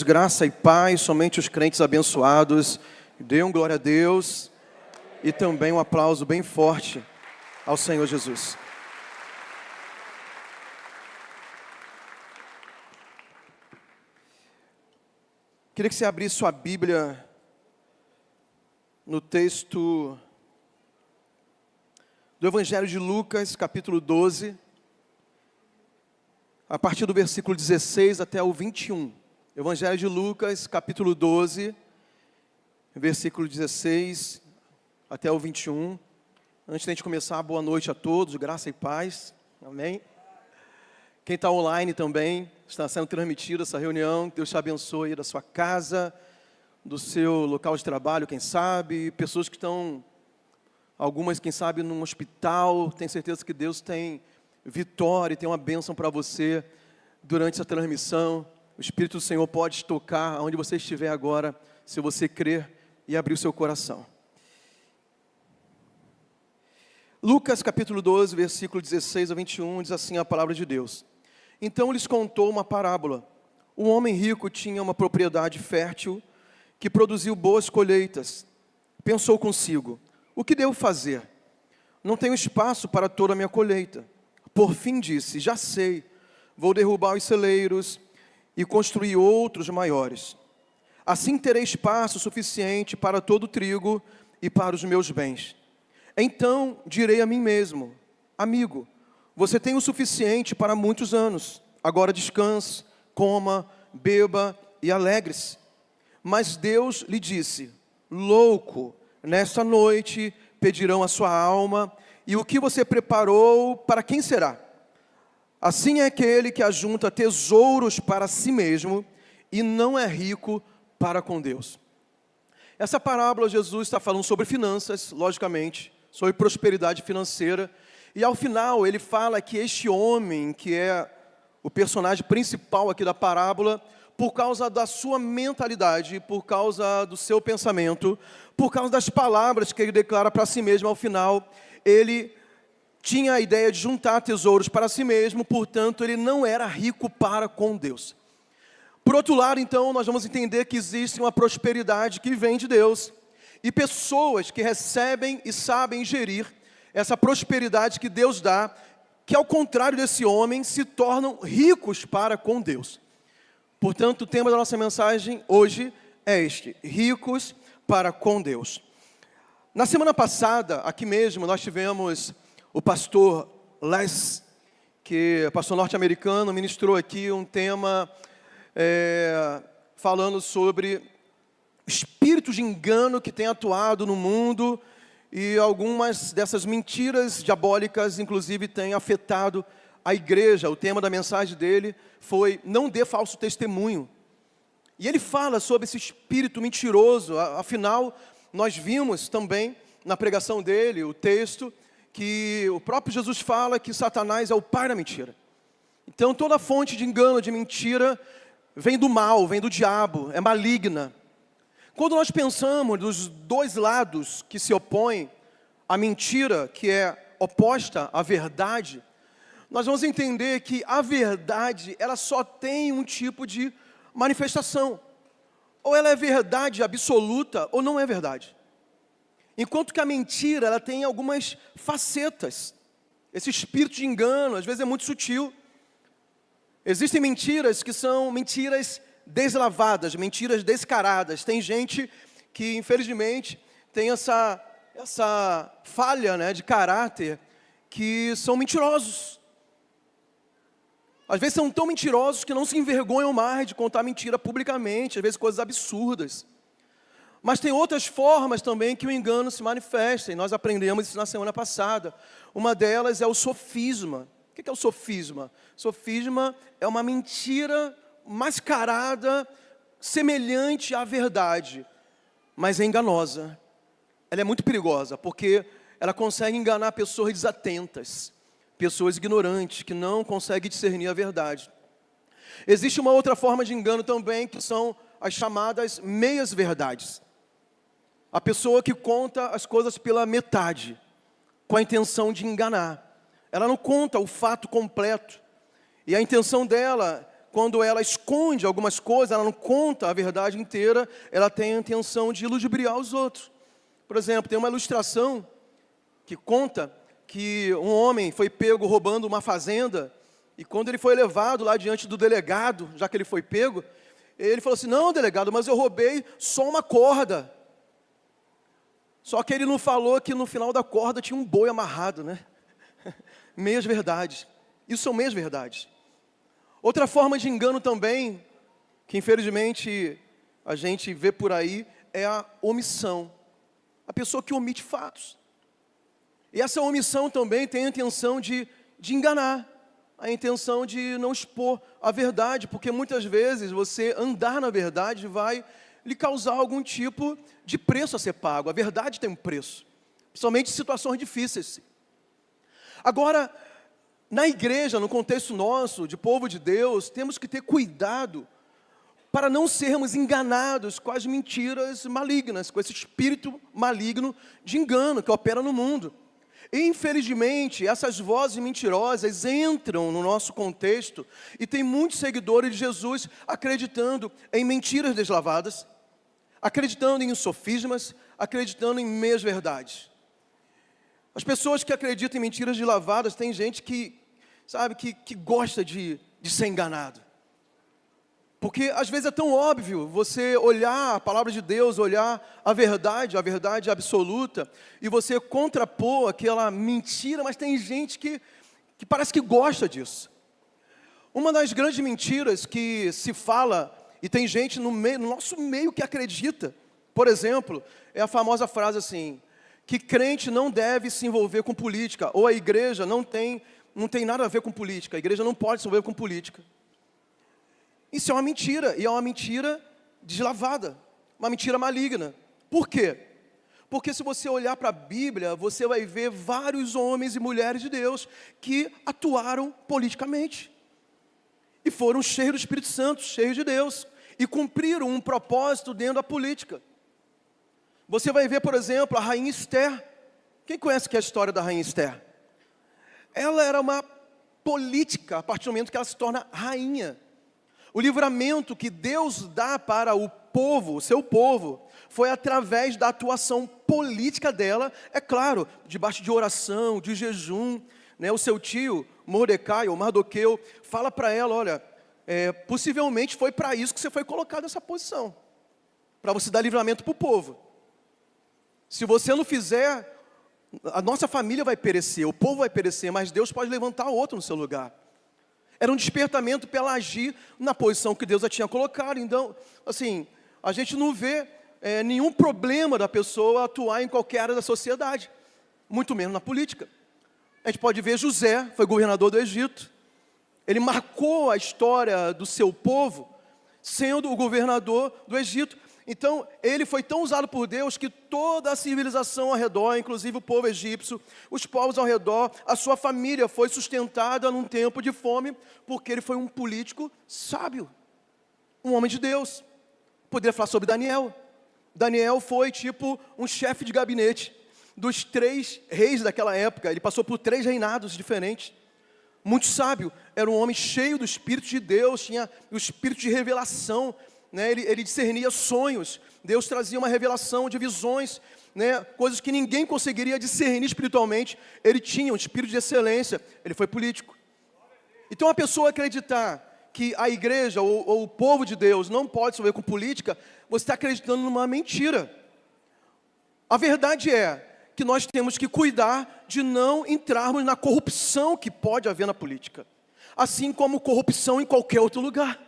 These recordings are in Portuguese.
Graça e paz, somente os crentes abençoados. Dê um glória a Deus e também um aplauso bem forte ao Senhor Jesus. Queria que você abrisse sua Bíblia no texto do Evangelho de Lucas, capítulo 12, a partir do versículo 16 até o 21. Evangelho de Lucas, capítulo 12, versículo 16 até o 21. Antes de a gente começar, boa noite a todos, graça e paz. Amém. Quem está online também, está sendo transmitida essa reunião. Deus te abençoe da sua casa, do seu local de trabalho, quem sabe. Pessoas que estão, algumas, quem sabe, num hospital. Tenho certeza que Deus tem vitória e tem uma bênção para você durante essa transmissão. O Espírito do Senhor pode te tocar onde você estiver agora, se você crer e abrir o seu coração. Lucas capítulo 12, versículo 16 a 21, diz assim a palavra de Deus. Então lhes contou uma parábola. Um homem rico tinha uma propriedade fértil que produziu boas colheitas. Pensou consigo, o que devo fazer? Não tenho espaço para toda a minha colheita. Por fim disse, já sei, vou derrubar os celeiros e construir outros maiores. Assim terei espaço suficiente para todo o trigo e para os meus bens. Então direi a mim mesmo, amigo, você tem o suficiente para muitos anos. Agora descanse, coma, beba e alegre-se. Mas Deus lhe disse, louco, nesta noite pedirão a sua alma, e o que você preparou, para quem será? Assim é aquele que ajunta tesouros para si mesmo e não é rico para com Deus. Essa parábola, Jesus está falando sobre finanças, logicamente, sobre prosperidade financeira. E ao final ele fala que este homem, que é o personagem principal aqui da parábola, por causa da sua mentalidade, por causa do seu pensamento, por causa das palavras que ele declara para si mesmo ao final, ele tinha a ideia de juntar tesouros para si mesmo, portanto, ele não era rico para com Deus. Por outro lado, então, nós vamos entender que existe uma prosperidade que vem de Deus, e pessoas que recebem e sabem gerir essa prosperidade que Deus dá, que ao contrário desse homem, se tornam ricos para com Deus. Portanto, o tema da nossa mensagem hoje é este, ricos para com Deus. Na semana passada, aqui mesmo, nós tivemos o pastor Les, que é pastor norte-americano, ministrou aqui um tema falando sobre espíritos de engano que têm atuado no mundo e algumas dessas mentiras diabólicas, inclusive, têm afetado a igreja. O tema da mensagem dele foi, não dê falso testemunho. E ele fala sobre esse espírito mentiroso. Afinal, nós vimos também na pregação dele o texto que o próprio Jesus fala que Satanás é o pai da mentira. Então toda fonte de engano, de mentira, vem do mal, vem do diabo, é maligna. Quando nós pensamos dos dois lados que se opõem, a mentira, que é oposta à verdade, nós vamos entender que a verdade, ela só tem um tipo de manifestação. Ou ela é verdade absoluta, ou não é verdade. Enquanto que a mentira, ela tem algumas facetas. Esse espírito de engano, às vezes é muito sutil. Existem mentiras que são mentiras deslavadas, mentiras descaradas. Tem gente que, infelizmente, tem essa falha, né, de caráter, que são mentirosos. Às vezes são tão mentirosos que não se envergonham mais de contar mentira publicamente, às vezes coisas absurdas. Mas tem outras formas também que o engano se manifesta, e nós aprendemos isso na semana passada. Uma delas é o sofisma. O que é o sofisma? Sofisma é uma mentira mascarada, semelhante à verdade, mas é enganosa. Ela é muito perigosa, porque ela consegue enganar pessoas desatentas, pessoas ignorantes, que não conseguem discernir a verdade. Existe uma outra forma de engano também, que são as chamadas meias-verdades. A pessoa que conta as coisas pela metade, com a intenção de enganar. Ela não conta o fato completo. E a intenção dela quando ela esconde algumas coisas, ela não conta a verdade inteira, ela tem a intenção de ludibriar os outros. Por exemplo, tem uma ilustração que conta que um homem foi pego roubando uma fazenda, e quando ele foi levado lá diante do delegado, já que ele foi pego, ele falou assim: não, delegado, mas eu roubei só uma corda. Só que ele não falou que no final da corda tinha um boi amarrado, né? Meias verdades. Isso são meias verdades. Outra forma de engano também, que infelizmente a gente vê por aí, é a omissão. A pessoa que omite fatos. E essa omissão também tem a intenção de enganar, a intenção de não expor a verdade, porque muitas vezes você andar na verdade vai lhe causar algum tipo de preço a ser pago. A verdade tem um preço, principalmente em situações difíceis. Agora, na igreja, no contexto nosso, de povo de Deus, temos que ter cuidado para não sermos enganados com as mentiras malignas, com esse espírito maligno de engano que opera no mundo. E, infelizmente, essas vozes mentirosas entram no nosso contexto e tem muitos seguidores de Jesus acreditando em mentiras deslavadas, acreditando em sofismas, acreditando em meias verdades. As pessoas que acreditam em mentiras deslavadas, tem gente que, sabe, que gosta de ser enganado. Porque às vezes é tão óbvio você olhar a palavra de Deus, olhar a verdade absoluta, e você contrapor aquela mentira, mas tem gente que parece que gosta disso. Uma das grandes mentiras que se fala, e tem gente no nosso meio que acredita, por exemplo, é a famosa frase assim, que crente não deve se envolver com política, ou a igreja não tem nada a ver com política, a igreja não pode se envolver com política. Isso é uma mentira, e é uma mentira deslavada, uma mentira maligna. Por quê? Porque se você olhar para a Bíblia, você vai ver vários homens e mulheres de Deus que atuaram politicamente. E foram cheios do Espírito Santo, cheios de Deus, e cumpriram um propósito dentro da política. Você vai ver, por exemplo, a rainha Esther. Quem conhece que é a história da rainha Esther? Ela era uma política a partir do momento que ela se torna rainha. O livramento que Deus dá para o povo, o seu povo, foi através da atuação política dela, é claro, debaixo de oração, de jejum, né? O seu tio, Mordecai, ou Mardoqueu, fala para ela, olha, possivelmente foi para isso que você foi colocado nessa posição, para você dar livramento para o povo. Se você não fizer, a nossa família vai perecer, o povo vai perecer, mas Deus pode levantar outro no seu lugar. Era um despertamento para ela agir na posição que Deus a tinha colocado. Então, assim, a gente não vê nenhum problema da pessoa atuar em qualquer área da sociedade, muito menos na política. A gente pode ver José, foi governador do Egito. Ele marcou a história do seu povo, sendo o governador do Egito. Então, ele foi tão usado por Deus que toda a civilização ao redor, inclusive o povo egípcio, os povos ao redor, a sua família foi sustentada num tempo de fome, porque ele foi um político sábio, um homem de Deus. Poderia falar sobre Daniel. Daniel foi tipo um chefe de gabinete dos 3 reis daquela época. Ele passou por 3 reinados diferentes. Muito sábio, era um homem cheio do Espírito de Deus, tinha o Espírito de revelação, né? Ele discernia sonhos, Deus trazia uma revelação de visões, né? Coisas que ninguém conseguiria discernir espiritualmente. Ele tinha um espírito de excelência, ele foi político. Então a pessoa acreditar que a igreja ou o povo de Deus não pode se envolver com política, você está acreditando numa mentira. A verdade é que nós temos que cuidar de não entrarmos na corrupção que pode haver na política, assim como corrupção em qualquer outro lugar.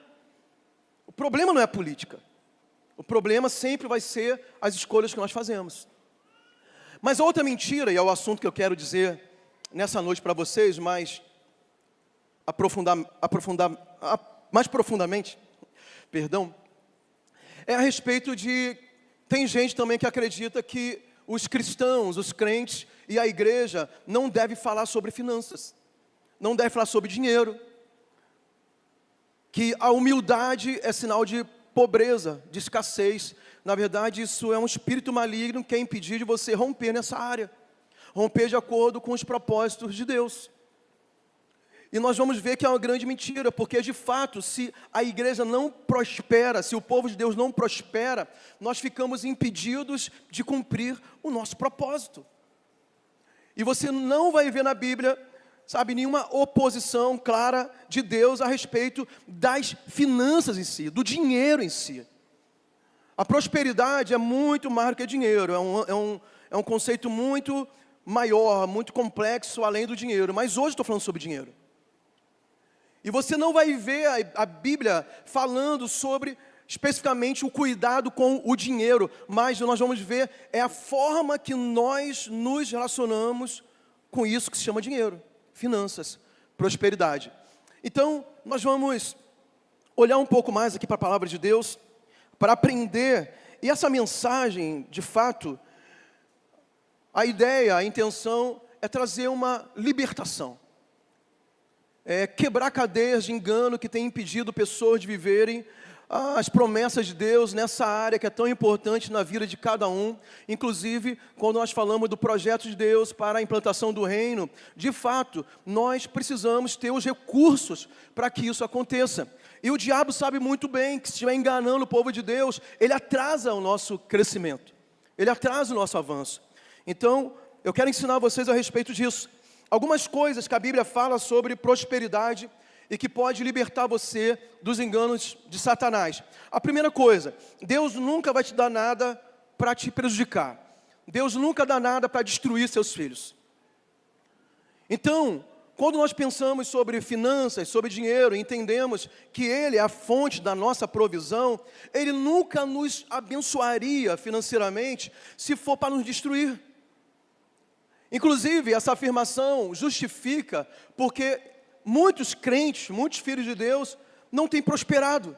O problema não é a política. O problema sempre vai ser as escolhas que nós fazemos. Mas a outra mentira, e é o assunto que eu quero dizer nessa noite para vocês, mais mais profundamente, é a respeito de... Tem gente também que acredita que os cristãos, os crentes e a igreja não devem falar sobre finanças, não devem falar sobre dinheiro, que a humildade é sinal de pobreza, de escassez. Na verdade, isso é um espírito maligno que quer impedir de você romper nessa área, romper de acordo com os propósitos de Deus. E nós vamos ver que é uma grande mentira, porque de fato, se a igreja não prospera, se o povo de Deus não prospera, nós ficamos impedidos de cumprir o nosso propósito. E você não vai ver na Bíblia, sabe, nenhuma oposição clara de Deus a respeito das finanças em si, do dinheiro em si. A prosperidade é muito mais do que dinheiro, é um conceito muito maior, muito complexo, além do dinheiro. Mas hoje estou falando sobre dinheiro. E você não vai ver a Bíblia falando sobre, especificamente, o cuidado com o dinheiro. Mas nós vamos ver a forma que nós nos relacionamos com isso que se chama dinheiro. Finanças, prosperidade. Então, nós vamos olhar um pouco mais aqui para a palavra de Deus, para aprender. E essa mensagem, de fato, a ideia, a intenção é trazer uma libertação. Quebrar cadeias de engano que tem impedido pessoas de viverem as promessas de Deus nessa área que é tão importante na vida de cada um. Inclusive, quando nós falamos do projeto de Deus para a implantação do reino, de fato, nós precisamos ter os recursos para que isso aconteça. E o diabo sabe muito bem que se estiver enganando o povo de Deus, ele atrasa o nosso crescimento, ele atrasa o nosso avanço. Então, eu quero ensinar vocês a respeito disso. Algumas coisas que a Bíblia fala sobre prosperidade e que pode libertar você dos enganos de Satanás. A primeira coisa, Deus nunca vai te dar nada para te prejudicar. Deus nunca dá nada para destruir seus filhos. Então, quando nós pensamos sobre finanças, sobre dinheiro, entendemos que Ele é a fonte da nossa provisão, Ele nunca nos abençoaria financeiramente se for para nos destruir. Inclusive, essa afirmação justifica porque muitos crentes, muitos filhos de Deus, não têm prosperado.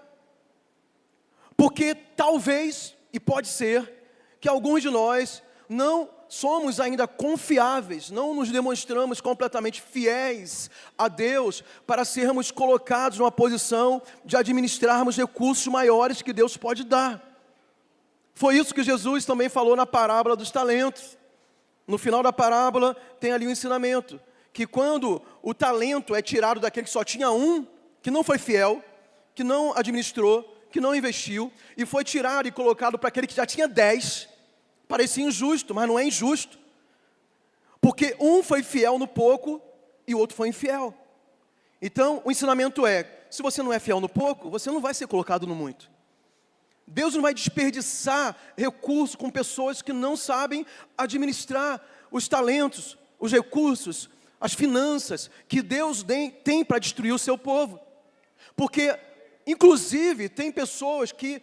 Porque talvez, e pode ser, que alguns de nós não somos ainda confiáveis, não nos demonstramos completamente fiéis a Deus para sermos colocados numa posição de administrarmos recursos maiores que Deus pode dar. Foi isso que Jesus também falou na parábola dos talentos. No final da parábola tem ali um ensinamento, que quando o talento é tirado daquele que só tinha um, que não foi fiel, que não administrou, que não investiu, e foi tirado e colocado para aquele que já tinha 10, parecia injusto, mas não é injusto. Porque um foi fiel no pouco e o outro foi infiel. Então, o ensinamento é, se você não é fiel no pouco, você não vai ser colocado no muito. Deus não vai desperdiçar recursos com pessoas que não sabem administrar os talentos, os recursos, as finanças que Deus tem para destruir o seu povo. Porque, inclusive, tem pessoas que,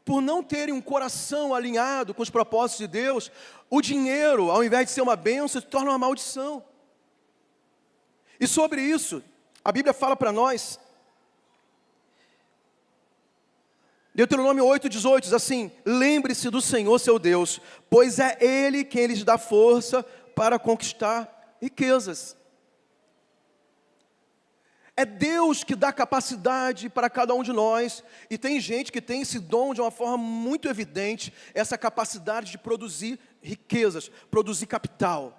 por não terem um coração alinhado com os propósitos de Deus, o dinheiro, ao invés de ser uma bênção, se torna uma maldição. E sobre isso, a Bíblia fala para nós, Deuteronômio 8:18 diz assim: lembre-se do Senhor seu Deus, pois é Ele quem lhes dá força para conquistar riquezas. É Deus que dá capacidade para cada um de nós, e tem gente que tem esse dom de uma forma muito evidente, essa capacidade de produzir riquezas, produzir capital.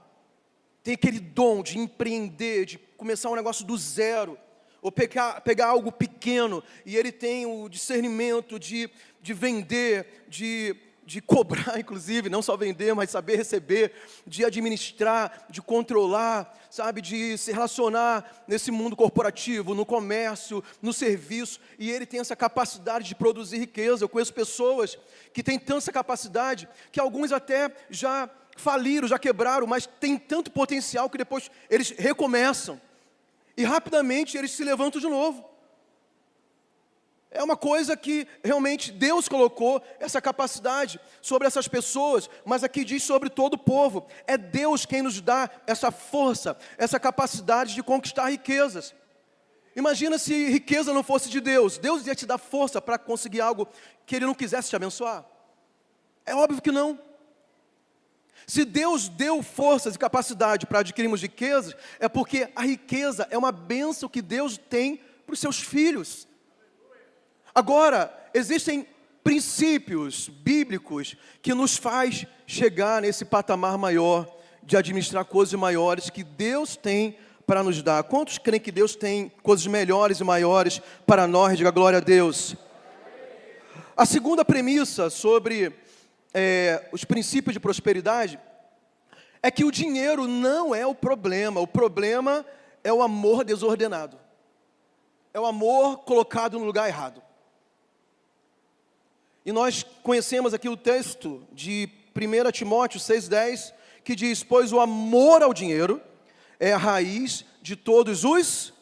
Tem aquele dom de empreender, de começar um negócio do zero, ou pegar algo pequeno, e ele tem o discernimento de vender, de cobrar, inclusive, não só vender, mas saber receber, de administrar, de controlar, sabe, de se relacionar nesse mundo corporativo, no comércio, no serviço, e ele tem essa capacidade de produzir riqueza. Eu conheço pessoas que têm tanta capacidade, que alguns até já faliram, já quebraram, mas tem tanto potencial que depois eles recomeçam. E rapidamente eles se levantam de novo. É uma coisa que realmente Deus colocou essa capacidade sobre essas pessoas, mas aqui diz sobre todo o povo. É Deus quem nos dá essa força, essa capacidade de conquistar riquezas. Imagina se riqueza não fosse de Deus. Deus ia te dar força para conseguir algo que Ele não quisesse te abençoar? É óbvio que não. Se Deus deu forças e capacidade para adquirirmos riquezas, é porque a riqueza é uma bênção que Deus tem para os seus filhos. Agora, existem princípios bíblicos que nos faz chegar nesse patamar maior, de administrar coisas maiores que Deus tem para nos dar. Quantos creem que Deus tem coisas melhores e maiores para nós? Diga glória a Deus. A segunda premissa sobre os princípios de prosperidade é que o dinheiro não é o problema é o amor desordenado. É o amor colocado no lugar errado. E nós conhecemos aqui o texto de 1 Timóteo 6,10, que diz: pois o amor ao dinheiro é a raiz de todos os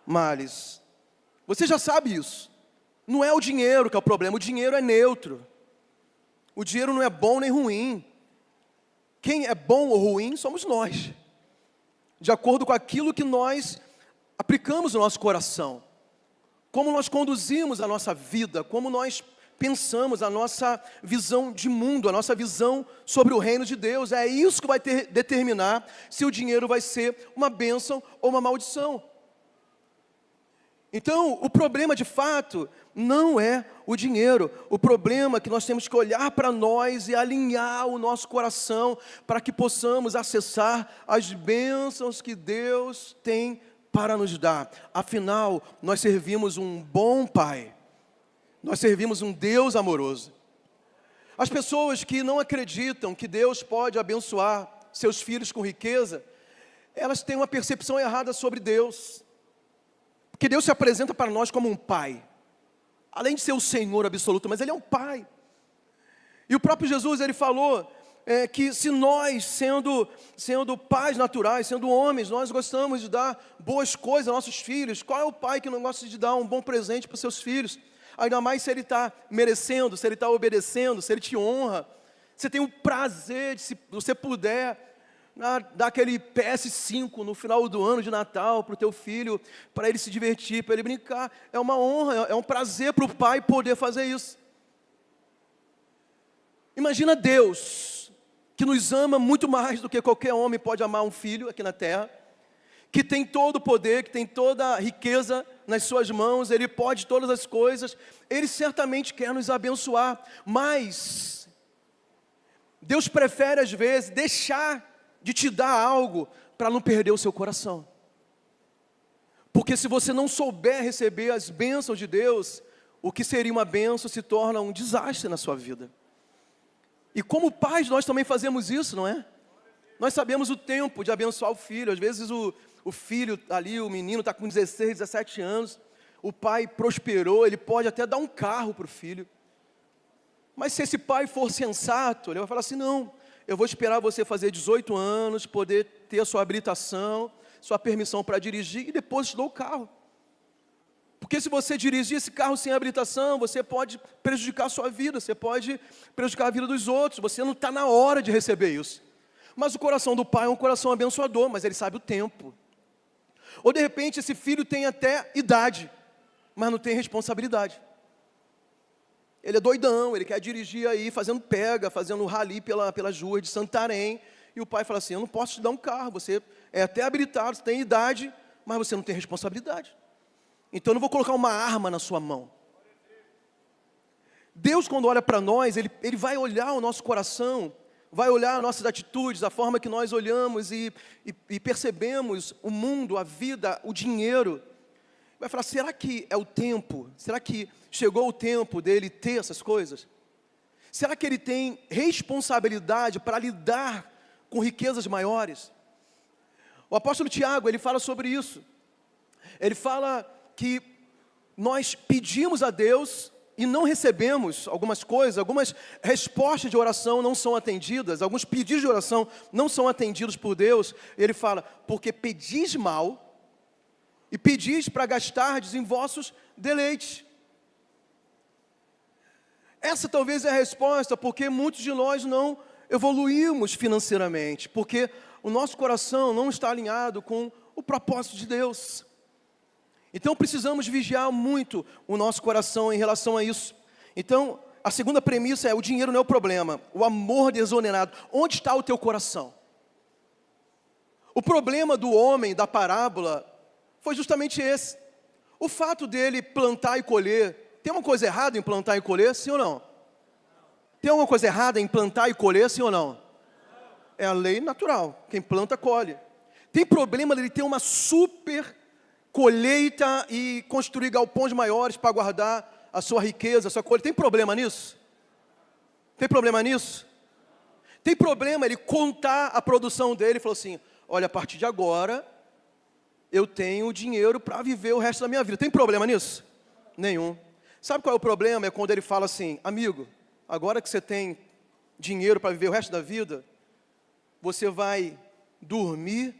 males. Você já sabe isso. Não é o dinheiro que é o problema, o dinheiro é neutro. O dinheiro não é bom nem ruim. Quem é bom ou ruim somos nós, de acordo com aquilo que nós aplicamos no nosso coração, como nós conduzimos a nossa vida, como nós pensamos, a nossa visão de mundo, a nossa visão sobre o reino de Deus. É isso que vai determinar se o dinheiro vai ser uma bênção ou uma maldição. Então, o problema de fato não é o dinheiro. O problema é que nós temos que olhar para nós e alinhar o nosso coração para que possamos acessar as bênçãos que Deus tem para nos dar. Afinal, nós servimos um bom Pai. Nós servimos um Deus amoroso. As pessoas que não acreditam que Deus pode abençoar seus filhos com riqueza, elas têm uma percepção errada sobre Deus. Porque Deus se apresenta para nós como um pai. Além de ser o Senhor absoluto, mas Ele é um pai. E o próprio Jesus, Ele falou que se nós, sendo pais naturais, sendo homens, nós gostamos de dar boas coisas aos nossos filhos, qual é o pai que não gosta de dar um bom presente para os seus filhos? Ainda mais se ele está merecendo, se ele está obedecendo, se ele te honra. Você tem o prazer de, se você puder, dar aquele PS5 no final do ano de Natal para o teu filho, para ele se divertir, para ele brincar. É uma honra, é um prazer para o pai poder fazer isso. Imagina Deus, que nos ama muito mais do que qualquer homem pode amar um filho aqui na terra, que tem todo o poder, que tem toda a riqueza nas suas mãos, Ele pode todas as coisas, Ele certamente quer nos abençoar, mas Deus prefere às vezes deixar de te dar algo para não perder o seu coração. Porque se você não souber receber as bênçãos de Deus, o que seria uma bênção se torna um desastre na sua vida. E como pais nós também fazemos isso, não é? Nós sabemos o tempo de abençoar o filho. Às vezes o filho ali, o menino está com 16, 17 anos, o pai prosperou, ele pode até dar um carro para o filho. Mas se esse pai for sensato, ele vai falar assim: não, eu vou esperar você fazer 18 anos, poder ter a sua habilitação, sua permissão para dirigir, e depois te dou o carro. Porque se você dirigir esse carro sem habilitação, você pode prejudicar a sua vida, você pode prejudicar a vida dos outros, você não está na hora de receber isso. Mas o coração do pai é um coração abençoador, mas ele sabe o tempo. Ou de repente esse filho tem até idade, mas não tem responsabilidade. Ele é doidão, ele quer dirigir aí, fazendo pega, fazendo rally pelas ruas de Santarém. E o pai fala assim: eu não posso te dar um carro, você é até habilitado, você tem idade, mas você não tem responsabilidade. Então eu não vou colocar uma arma na sua mão. Deus, quando olha para nós, Ele vai olhar o nosso coração, vai olhar nossas atitudes, a forma que nós olhamos e percebemos o mundo, a vida, o dinheiro. Vai falar: será que é o tempo? Será que chegou o tempo dele ter essas coisas? Será que ele tem responsabilidade para lidar com riquezas maiores? O apóstolo Tiago, ele fala sobre isso. Ele fala que nós pedimos a Deus e não recebemos algumas coisas, algumas respostas de oração não são atendidas, alguns pedidos de oração não são atendidos por Deus. Ele fala: porque pedis mal e pedis para gastardes em vossos deleites. Essa talvez é a resposta, porque muitos de nós não evoluímos financeiramente, porque o nosso coração não está alinhado com o propósito de Deus. Então precisamos vigiar muito o nosso coração em relação a isso. Então, a segunda premissa é: o dinheiro não é o problema, o amor desordenado. Onde está o teu coração? O problema do homem da parábola foi justamente esse. O fato dele plantar e colher. Tem uma coisa errada em plantar e colher, sim ou não? Tem alguma coisa errada em plantar e colher, sim ou não? É a lei natural, quem planta colhe. Tem problema dele ter uma super colheita e construir galpões maiores para guardar a sua riqueza, a sua colheita? Tem problema nisso? Tem problema nisso? Tem problema ele contar a produção dele e falar assim, olha, a partir de agora, eu tenho dinheiro para viver o resto da minha vida. Tem problema nisso? Nenhum. Sabe qual é o problema? É quando ele fala assim, amigo, agora que você tem dinheiro para viver o resto da vida, você vai dormir,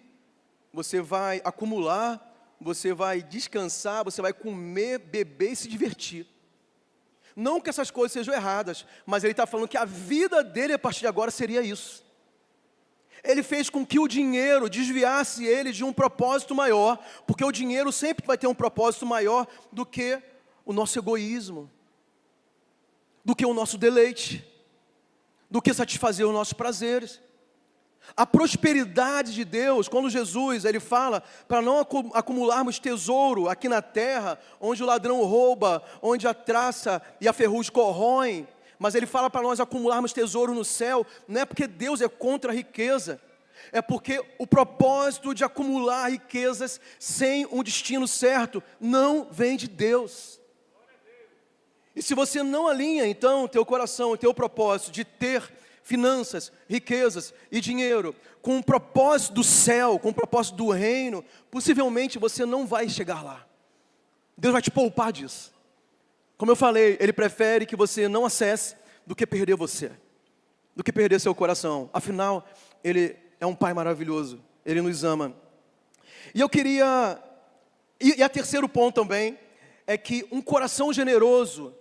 você vai acumular, você vai descansar, você vai comer, beber e se divertir. Não que essas coisas sejam erradas, mas ele está falando que a vida dele a partir de agora seria isso. Ele fez com que o dinheiro desviasse ele de um propósito maior, porque o dinheiro sempre vai ter um propósito maior do que o nosso egoísmo, do que o nosso deleite, do que satisfazer os nossos prazeres. A prosperidade de Deus, quando Jesus ele fala para não acumularmos tesouro aqui na terra, onde o ladrão rouba, onde a traça e a ferrugem corroem, mas ele fala para nós acumularmos tesouro no céu, não é porque Deus é contra a riqueza, é porque o propósito de acumular riquezas sem um destino certo não vem de Deus. E se você não alinha então teu coração, teu propósito de ter finanças, riquezas e dinheiro com o propósito do céu, com o propósito do reino, possivelmente você não vai chegar lá. Deus vai te poupar disso. Como eu falei, Ele prefere que você não acesse do que perder você, do que perder seu coração. Afinal, Ele é um Pai maravilhoso, Ele nos ama. E eu queria, e a terceiro ponto também, é que um coração generoso,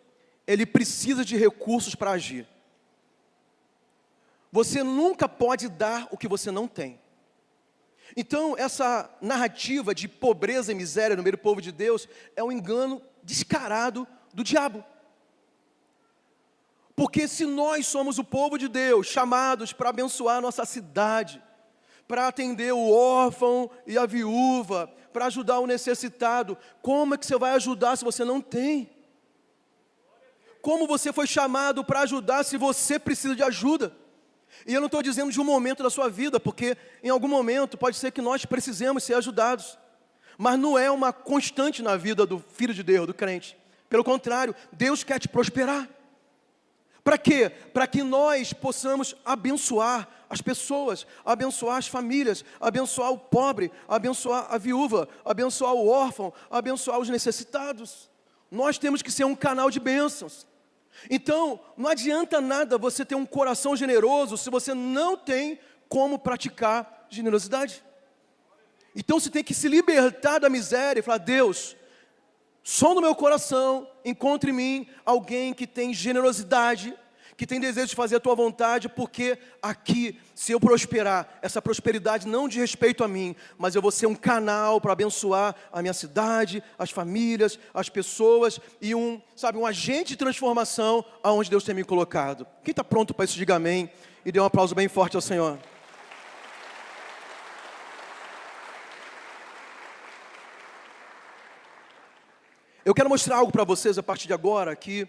ele precisa de recursos para agir. Você nunca pode dar o que você não tem. Então, essa narrativa de pobreza e miséria no meio do povo de Deus é um engano descarado do diabo. Porque se nós somos o povo de Deus, chamados para abençoar a nossa cidade, para atender o órfão e a viúva, para ajudar o necessitado, como é que você vai ajudar se você não tem? Como você foi chamado para ajudar se você precisa de ajuda? E eu não estou dizendo de um momento da sua vida, porque em algum momento pode ser que nós precisemos ser ajudados. Mas não é uma constante na vida do filho de Deus, do crente. Pelo contrário, Deus quer te prosperar. Para quê? Para que nós possamos abençoar as pessoas, abençoar as famílias, abençoar o pobre, abençoar a viúva, abençoar o órfão, abençoar os necessitados. Nós temos que ser um canal de bênçãos. Então, não adianta nada você ter um coração generoso se você não tem como praticar generosidade. Então, você tem que se libertar da miséria e falar, Deus, som no meu coração, encontre em mim alguém que tem generosidade, que tem desejo de fazer a tua vontade, porque aqui, se eu prosperar, essa prosperidade não diz respeito a mim, mas eu vou ser um canal para abençoar a minha cidade, as famílias, as pessoas, e um agente de transformação aonde Deus tem me colocado. Quem está pronto para isso, diga amém, e dê um aplauso bem forte ao Senhor. Eu quero mostrar algo para vocês a partir de agora, que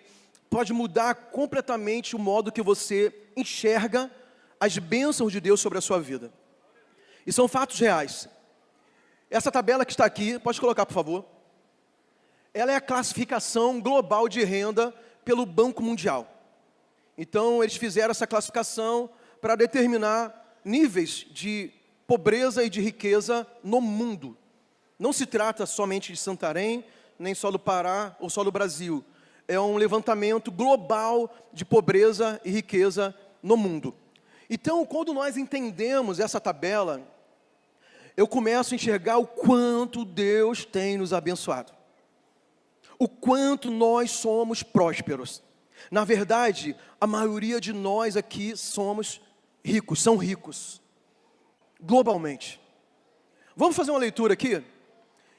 pode mudar completamente o modo que você enxerga as bênçãos de Deus sobre a sua vida. E são fatos reais. Essa tabela que está aqui, pode colocar por favor. Ela é a classificação global de renda pelo Banco Mundial. Então eles fizeram essa classificação para determinar níveis de pobreza e de riqueza no mundo. Não se trata somente de Santarém, nem só do Pará ou só do Brasil. É um levantamento global de pobreza e riqueza no mundo. Então, quando nós entendemos essa tabela, eu começo a enxergar o quanto Deus tem nos abençoado. O quanto nós somos prósperos. Na verdade, a maioria de nós aqui somos ricos, são ricos. Globalmente. Vamos fazer uma leitura aqui?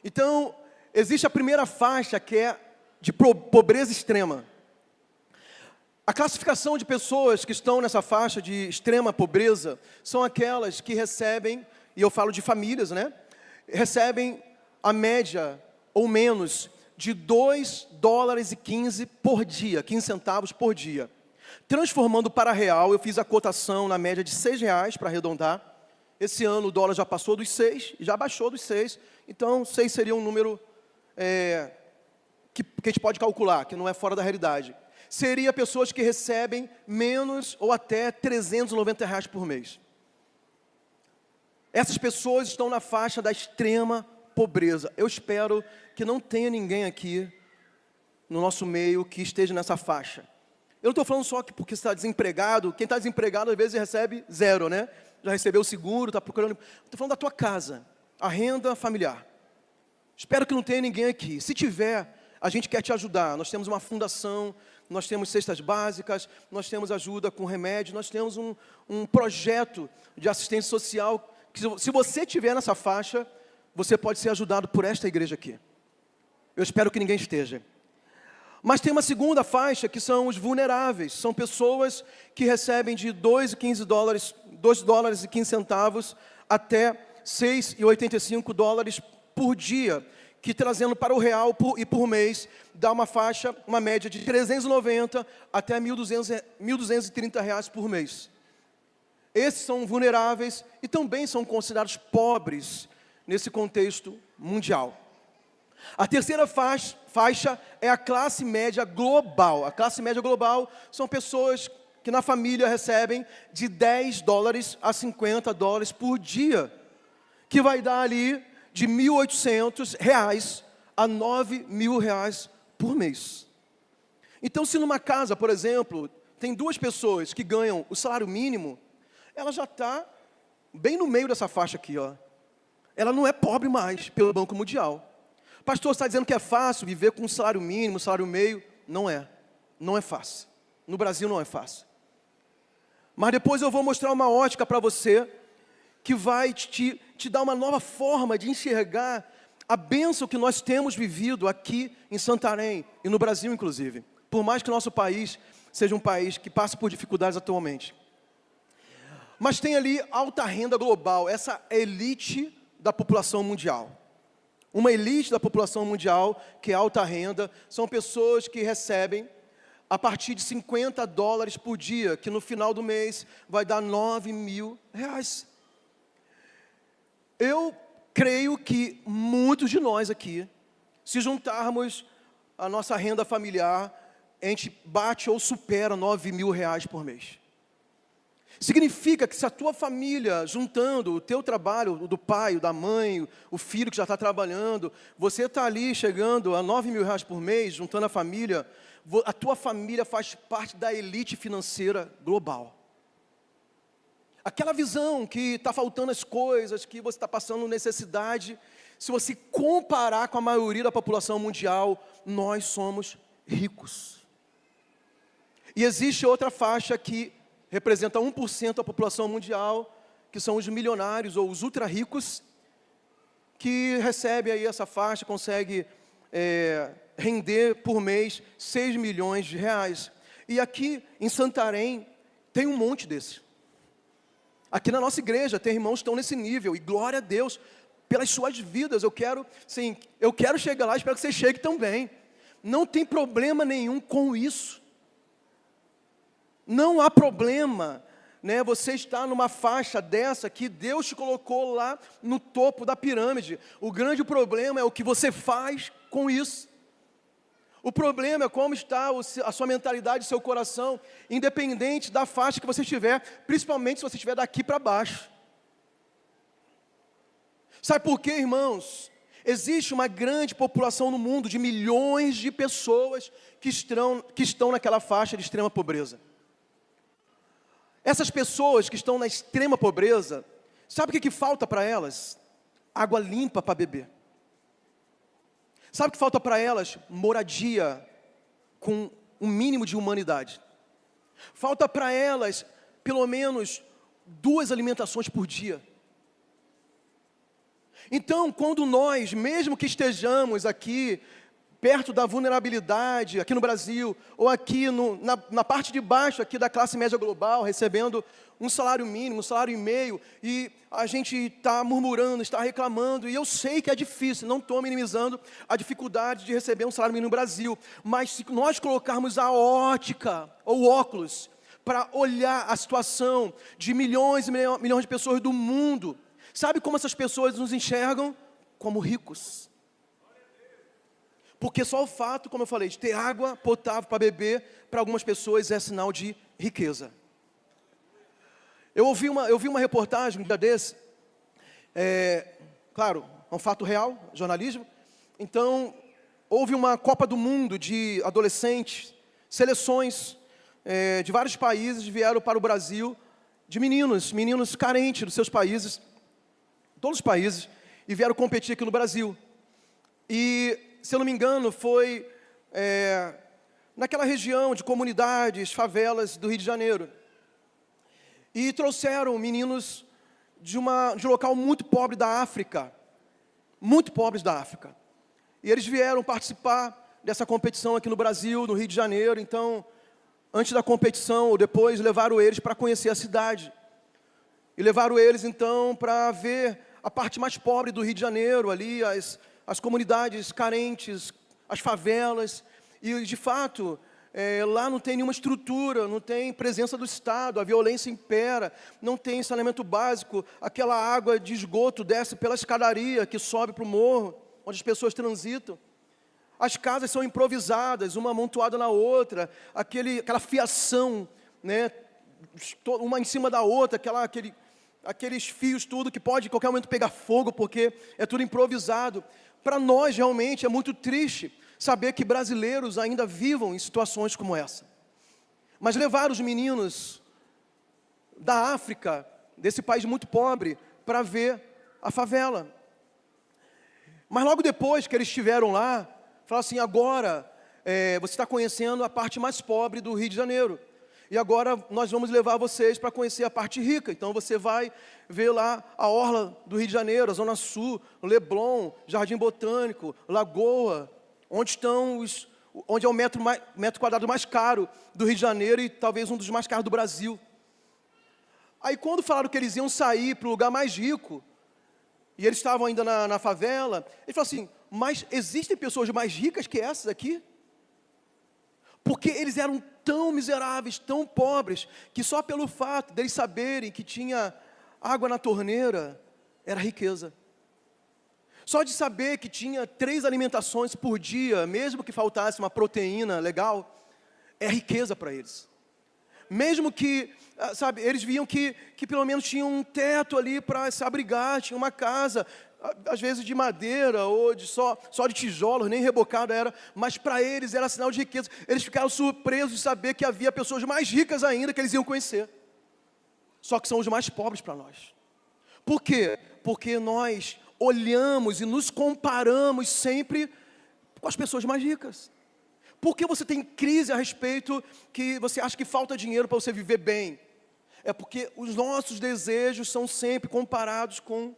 Então, existe a primeira faixa que é de pobreza extrema. A classificação de pessoas que estão nessa faixa de extrema pobreza são aquelas que recebem, e eu falo de famílias, né? Recebem a média ou menos de $2,15 por dia, 15 centavos por dia. Transformando para real, eu fiz a cotação na média de R$6 para arredondar, Esse ano o dólar já passou dos 6, já baixou dos 6. Então, 6 seria um número que a gente pode calcular, que não é fora da realidade. Seria pessoas que recebem menos ou até R$ 390 por mês. Essas pessoas estão na faixa da extrema pobreza. Eu espero que não tenha ninguém aqui no nosso meio que esteja nessa faixa. Eu não estou falando só que porque você está desempregado. Quem está desempregado às vezes recebe 0, né? Já recebeu o seguro, está procurando. Estou falando da tua casa, a renda familiar. Espero que não tenha ninguém aqui. Se tiver, a gente quer te ajudar. Nós temos uma fundação, nós temos cestas básicas, nós temos ajuda com remédio, nós temos um projeto de assistência social. Que se você estiver nessa faixa, você pode ser ajudado por esta igreja aqui. Eu espero que ninguém esteja. Mas tem uma segunda faixa, que são os vulneráveis. São pessoas que recebem de $2,15 até $6,85 por dia, que trazendo para o real e por mês, dá uma faixa, uma média de 390 até R$ 1.230 por mês. Esses são vulneráveis e também são considerados pobres nesse contexto mundial. A terceira faixa é a classe média global. A classe média global são pessoas que na família recebem de $10 a $50 por dia, que vai dar ali de R$ 1.800 a R$ 9.000 por mês. Então, se numa casa, por exemplo, tem 2 pessoas que ganham o salário mínimo, ela já está bem no meio dessa faixa aqui, ó. Ela não é pobre mais, pelo Banco Mundial. Pastor, você está dizendo que é fácil viver com um salário mínimo, salário meio? Não é. Não é fácil. No Brasil não é fácil. Mas depois eu vou mostrar uma ótica para você que vai te dar uma nova forma de enxergar a bênção que nós temos vivido aqui em Santarém e no Brasil, inclusive. Por mais que o nosso país seja um país que passa por dificuldades atualmente. Mas tem ali alta renda global, essa elite da população mundial. Uma elite da população mundial, que é alta renda, são pessoas que recebem a partir de $50 por dia, que no final do mês vai dar R$ 9.000. Eu creio que muitos de nós aqui, se juntarmos a nossa renda familiar, a gente bate ou supera R$ 9.000 por mês. Significa que se a tua família, juntando o teu trabalho, o do pai, o da mãe, o filho que já está trabalhando, você está ali chegando a R$ 9.000 por mês, juntando a família, a tua família faz parte da elite financeira global. Aquela visão que está faltando as coisas, que você está passando necessidade, se você comparar com a maioria da população mundial, nós somos ricos. E existe outra faixa que representa 1% da população mundial, que são os milionários ou os ultra ricos, que recebe aí essa faixa, consegue render por mês R$ 6 milhões. E aqui em Santarém tem um monte desses. Aqui na nossa igreja tem irmãos que estão nesse nível, e glória a Deus pelas suas vidas. Eu quero chegar lá, espero que você chegue também. Não tem problema nenhum com isso. Não há problema, né? Você está numa faixa dessa que Deus te colocou lá no topo da pirâmide. O grande problema é o que você faz com isso. O problema é como está a sua mentalidade, o seu coração, independente da faixa que você estiver, principalmente se você estiver daqui para baixo. Sabe por quê, irmãos? Existe uma grande população no mundo de milhões de pessoas que estão naquela faixa de extrema pobreza. Essas pessoas que estão na extrema pobreza, sabe o que falta para elas? Água limpa para beber. Sabe o que falta para elas? Moradia com um mínimo de humanidade. Falta para elas, pelo menos, 2 alimentações por dia. Então, quando nós, mesmo que estejamos aqui, perto da vulnerabilidade, aqui no Brasil, ou aqui na parte de baixo aqui da classe média global, recebendo um salário mínimo, um salário e meio, e a gente está murmurando, está reclamando, e eu sei que é difícil, não estou minimizando a dificuldade de receber um salário mínimo no Brasil, mas se nós colocarmos a ótica, ou óculos, para olhar a situação de milhões e milhões de pessoas do mundo. Sabe como essas pessoas nos enxergam? Como ricos. Porque só o fato, como eu falei, de ter água potável para beber, para algumas pessoas é sinal de riqueza. Eu ouvi uma reportagem um dia desse, claro, é um fato real, jornalismo. Então, houve uma Copa do Mundo de adolescentes, seleções de vários países vieram para o Brasil, de meninos carentes dos seus países, todos os países, e vieram competir aqui no Brasil. E, se eu não me engano, foi naquela região de comunidades, favelas do Rio de Janeiro. E trouxeram meninos de um local muito pobre da África, muito pobres da África. E eles vieram participar dessa competição aqui no Brasil, no Rio de Janeiro. Então, antes da competição ou depois, levaram eles para conhecer a cidade. E levaram eles, então, para ver a parte mais pobre do Rio de Janeiro, ali, as comunidades carentes, as favelas. E, de fato, lá não tem nenhuma estrutura, não tem presença do Estado, a violência impera, não tem saneamento básico, aquela água de esgoto desce pela escadaria que sobe para o morro, onde as pessoas transitam. As casas são improvisadas, uma amontoada na outra, aquela fiação, né, uma em cima da outra, aqueles fios, tudo que pode em qualquer momento pegar fogo, porque é tudo improvisado. Para nós, realmente, é muito triste saber que brasileiros ainda vivam em situações como essa. Mas levar os meninos da África, desse país muito pobre, para ver a favela. Mas logo depois que eles estiveram lá, falaram assim, agora você está conhecendo a parte mais pobre do Rio de Janeiro. E agora nós vamos levar vocês para conhecer a parte rica. Então você vai ver lá a orla do Rio de Janeiro, a Zona Sul, Leblon, Jardim Botânico, Lagoa, onde é o metro quadrado mais caro do Rio de Janeiro e talvez um dos mais caros do Brasil. Aí quando falaram que eles iam sair para o lugar mais rico, e eles estavam ainda na favela, ele falou assim, mas existem pessoas mais ricas que essas aqui? Porque eles eram tão miseráveis, tão pobres, que só pelo fato deles saberem que tinha água na torneira, era riqueza. Só de saber que tinha 3 alimentações por dia, mesmo que faltasse uma proteína legal, é riqueza para eles. Mesmo que, sabe, eles viam que pelo menos tinha um teto ali para se abrigar, tinha uma casa, às vezes de madeira ou só de tijolos, nem rebocada era, mas para eles era sinal de riqueza. Eles ficaram surpresos de saber que havia pessoas mais ricas ainda que eles iam conhecer. Só que são os mais pobres para nós. Por quê? Porque nós olhamos e nos comparamos sempre com as pessoas mais ricas. Por que você tem crise a respeito que você acha que falta dinheiro para você viver bem? É porque os nossos desejos são sempre comparados com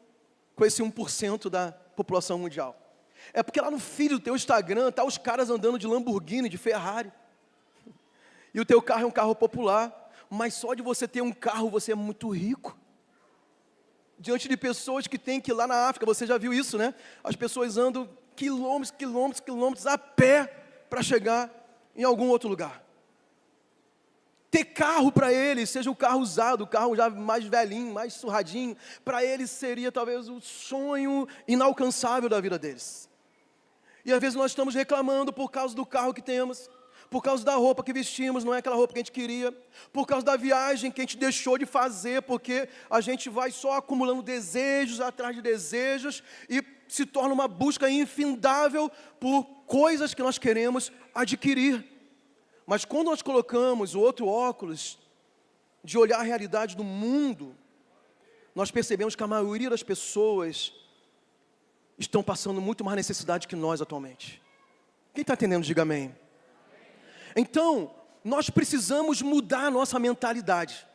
esse 1% da população mundial. É porque lá no feed do teu Instagram, tá os caras andando de Lamborghini, de Ferrari. E o teu carro é um carro popular, mas só de você ter um carro você é muito rico. Diante de pessoas que tem que ir lá na África, você já viu isso, né? As pessoas andam quilômetros a pé para chegar em algum outro lugar. Ter carro para eles, seja o carro usado, o carro já mais velhinho, mais surradinho, para eles seria talvez o sonho inalcançável da vida deles. E às vezes nós estamos reclamando por causa do carro que temos, por causa da roupa que vestimos, não é aquela roupa que a gente queria, por causa da viagem que a gente deixou de fazer, porque a gente vai só acumulando desejos atrás de desejos e se torna uma busca infindável por coisas que nós queremos adquirir. Mas quando nós colocamos o outro óculos de olhar a realidade do mundo, nós percebemos que a maioria das pessoas estão passando muito mais necessidade que nós atualmente. Quem está entendendo, diga amém. Então, nós precisamos mudar a nossa mentalidade.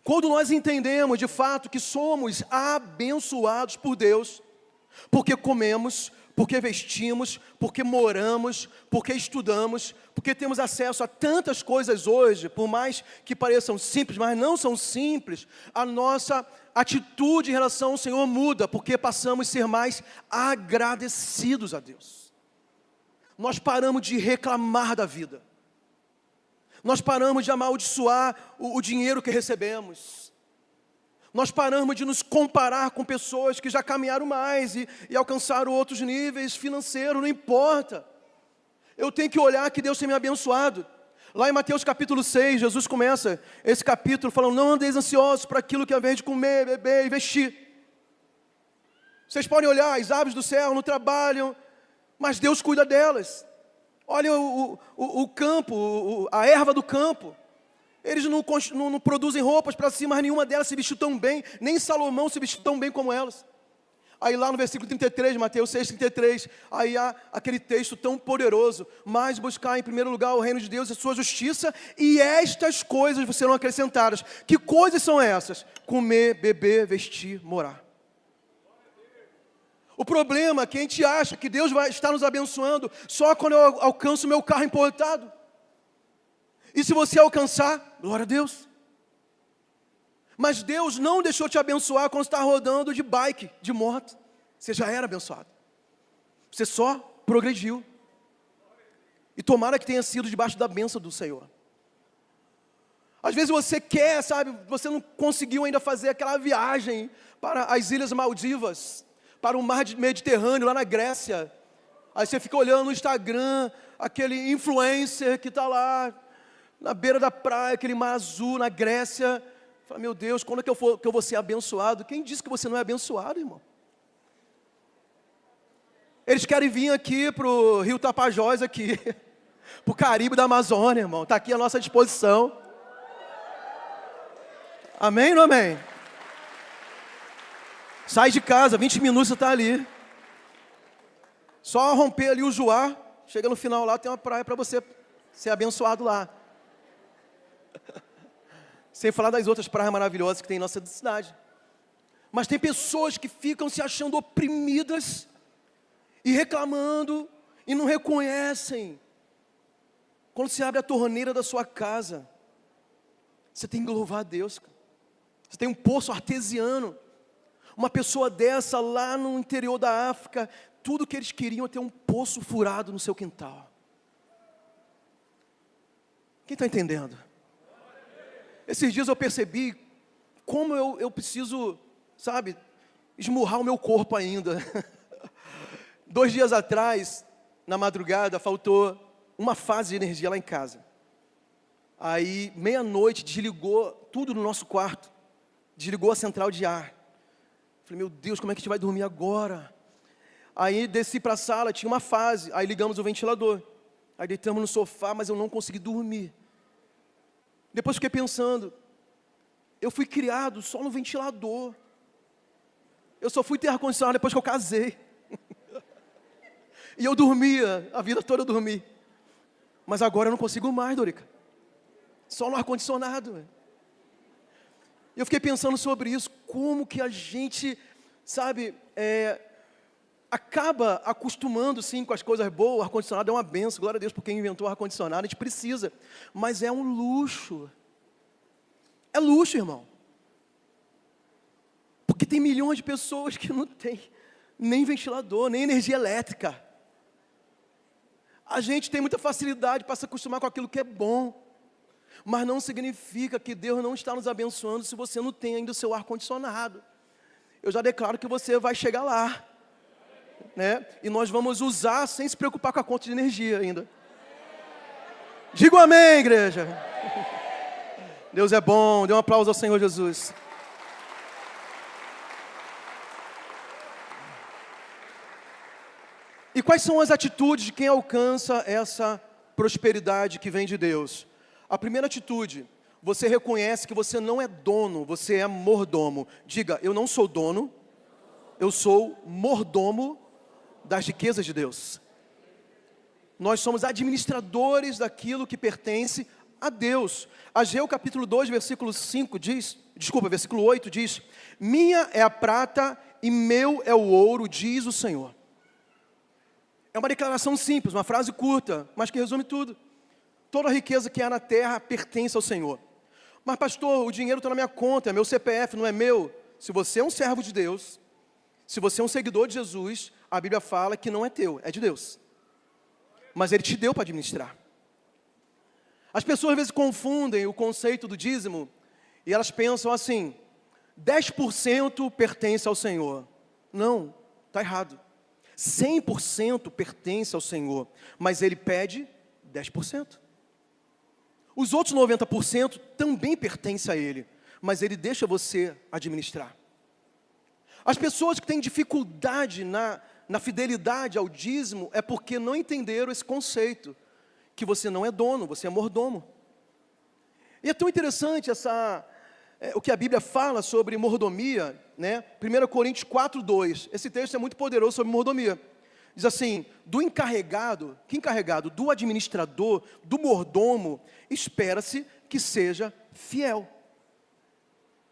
Quando nós entendemos de fato que somos abençoados por Deus, porque comemos, porque vestimos, porque moramos, porque estudamos, porque temos acesso a tantas coisas hoje, por mais que pareçam simples, mas não são simples, a nossa atitude em relação ao Senhor muda, porque passamos a ser mais agradecidos a Deus. Nós paramos de reclamar da vida. Nós paramos de amaldiçoar o dinheiro que recebemos. Nós paramos de nos comparar com pessoas que já caminharam mais e alcançaram outros níveis financeiros, não importa. Eu tenho que olhar que Deus tem me abençoado. Lá em Mateus capítulo 6, Jesus começa esse capítulo falando: não andeis ansiosos para aquilo que é a vez de comer, beber e vestir. Vocês podem olhar, as aves do céu não trabalham, mas Deus cuida delas. Olha o campo, a erva do campo. Eles não produzem roupas para si, mas nenhuma delas se vestiu tão bem, nem Salomão se vestiu tão bem como elas. Aí lá no versículo 33, Mateus 6, 33, aí há aquele texto tão poderoso: mas buscar em primeiro lugar o reino de Deus e a sua justiça, e estas coisas serão acrescentadas. Que coisas são essas? Comer, beber, vestir, morar. O problema é que a gente acha que Deus vai estar nos abençoando só quando eu alcanço o meu carro importado. E se você alcançar, glória a Deus. Mas Deus não deixou te abençoar quando você está rodando de bike, de moto. Você já era abençoado. Você só progrediu. E tomara que tenha sido debaixo da bênção do Senhor. Às vezes você quer, sabe, você não conseguiu ainda fazer aquela viagem para as Ilhas Maldivas, para o mar Mediterrâneo, lá na Grécia. Aí você fica olhando no Instagram, aquele influencer que está lá, na beira da praia, aquele mar azul, na Grécia. Fala: meu Deus, quando é que eu vou ser abençoado? Quem disse que você não é abençoado, irmão? Eles querem vir aqui para o Rio Tapajós, aqui, para o Caribe da Amazônia, irmão. Está aqui à nossa disposição. Amém ou não amém? Sai de casa, 20 minutos você está ali. Só romper ali o Juá, chega no final lá, tem uma praia para você ser abençoado lá. Sem falar das outras praias maravilhosas que tem em nossa cidade. Mas tem pessoas que ficam se achando oprimidas e reclamando e não reconhecem. Quando se abre a torneira da sua casa, você tem que louvar a Deus. Você tem um poço artesiano. Uma pessoa dessa lá no interior da África, tudo que eles queriam é ter um poço furado no seu quintal. Quem está entendendo? Esses dias eu percebi como eu preciso, sabe, esmurrar o meu corpo ainda. 2 dias atrás, na madrugada, faltou uma fase de energia lá em casa. Aí, meia-noite, desligou tudo no nosso quarto. Desligou a central de ar. Falei: meu Deus, como é que a gente vai dormir agora? Aí desci para a sala, tinha uma fase. Aí ligamos o ventilador. Aí deitamos no sofá, mas eu não consegui dormir. Depois fiquei pensando, eu fui criado só no ventilador. Eu só fui ter ar-condicionado depois que eu casei. E eu dormia, a vida toda eu dormi. Mas agora eu não consigo mais, Dorica. Só no ar-condicionado. E eu fiquei pensando sobre isso, como que a gente, sabe, acaba acostumando sim com as coisas boas. O ar-condicionado é uma benção, glória a Deus por quem inventou o ar-condicionado, a gente precisa. Mas é um luxo. É luxo, irmão. Porque tem milhões de pessoas que não tem nem ventilador, nem energia elétrica. A gente tem muita facilidade para se acostumar com aquilo que é bom. Mas não significa que Deus não está nos abençoando se você não tem ainda o seu ar-condicionado. Eu já declaro que você vai chegar lá, né? E nós vamos usar sem se preocupar com a conta de energia ainda. Diga amém, igreja. Deus é bom. Dê um aplauso ao Senhor Jesus. E quais são as atitudes de quem alcança essa prosperidade que vem de Deus? A primeira atitude: você reconhece que você não é dono, você é mordomo. Diga: eu não sou dono, eu sou mordomo das riquezas de Deus. Nós somos administradores daquilo que pertence a Deus. Ageu capítulo 2, versículo 5 diz, versículo 8 diz: minha é a prata e meu é o ouro, diz o Senhor. É uma declaração simples, uma frase curta, mas que resume tudo. Toda a riqueza que há na terra pertence ao Senhor. Mas pastor, o dinheiro está na minha conta, é meu CPF, não é meu. Se você é um servo de Deus, se você é um seguidor de Jesus, a Bíblia fala que não é teu, é de Deus. Mas Ele te deu para administrar. As pessoas às vezes confundem o conceito do dízimo e elas pensam assim: 10% pertence ao Senhor. Não, está errado. 100% pertence ao Senhor, mas Ele pede 10%. Os outros 90% também pertencem a Ele, mas Ele deixa você administrar. As pessoas que têm dificuldade na fidelidade ao dízimo é porque não entenderam esse conceito, que você não é dono, você é mordomo. E é tão interessante o que a Bíblia fala sobre mordomia, né? 1 Coríntios 4:2, esse texto é muito poderoso sobre mordomia. Diz assim: do encarregado, que encarregado? Do administrador, do mordomo, espera-se que seja fiel.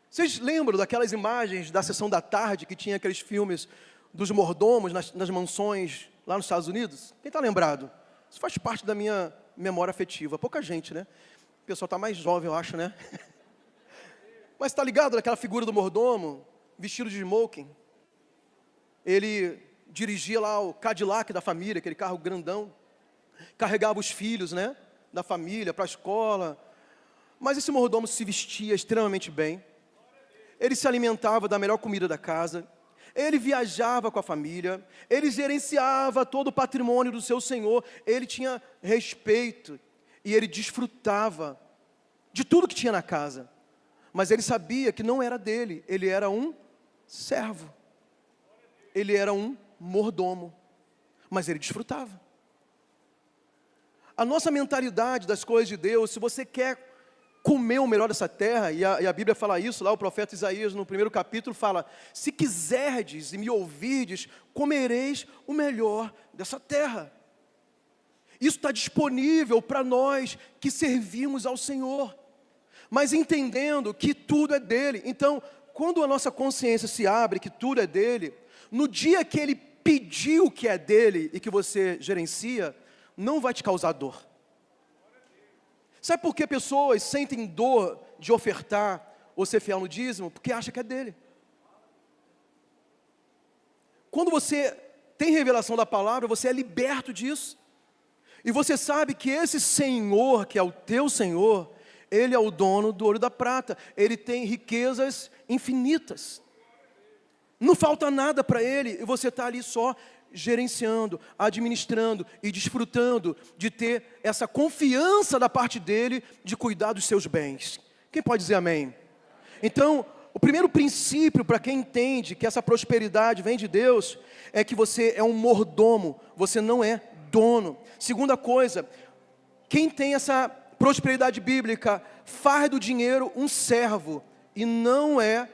Vocês lembram daquelas imagens da sessão da tarde, que tinha aqueles filmes dos mordomos nas mansões lá nos Estados Unidos? Quem está lembrado? Isso faz parte da minha memória afetiva. Pouca gente, né? O pessoal está mais jovem, eu acho, né? Mas está ligado naquela figura do mordomo, vestido de smoking? Ele dirigia lá o Cadillac da família, aquele carro grandão, carregava os filhos, né, da família para a escola. Mas esse mordomo se vestia extremamente bem, ele se alimentava da melhor comida da casa, ele viajava com a família, ele gerenciava todo o patrimônio do seu senhor, ele tinha respeito e ele desfrutava de tudo que tinha na casa. Mas ele sabia que não era dele, ele era um servo, ele era um mordomo, mas ele desfrutava. A nossa mentalidade das coisas de Deus, se você quer comer o melhor dessa terra, e a Bíblia fala isso, lá o profeta Isaías no 1º capítulo fala: se quiserdes e me ouvirdes, comereis o melhor dessa terra. Isso está disponível para nós que servimos ao Senhor, mas entendendo que tudo é dele. Então, quando a nossa consciência se abre, que tudo é dele, no dia que ele pediu o que é dele e que você gerencia, não vai te causar dor. Sabe por que pessoas sentem dor de ofertar ou ser fiel no dízimo? Porque acha que é dele. Quando você tem revelação da palavra, você é liberto disso. E você sabe que esse Senhor, que é o teu Senhor, Ele é o dono do ouro e da prata. Ele tem riquezas infinitas. Não falta nada para Ele, e você está ali só gerenciando, administrando e desfrutando de ter essa confiança da parte dEle de cuidar dos seus bens. Quem pode dizer amém? Então, o primeiro princípio para quem entende que essa prosperidade vem de Deus é que você é um mordomo, você não é dono. Segunda coisa, quem tem essa prosperidade bíblica faz do dinheiro um servo e não é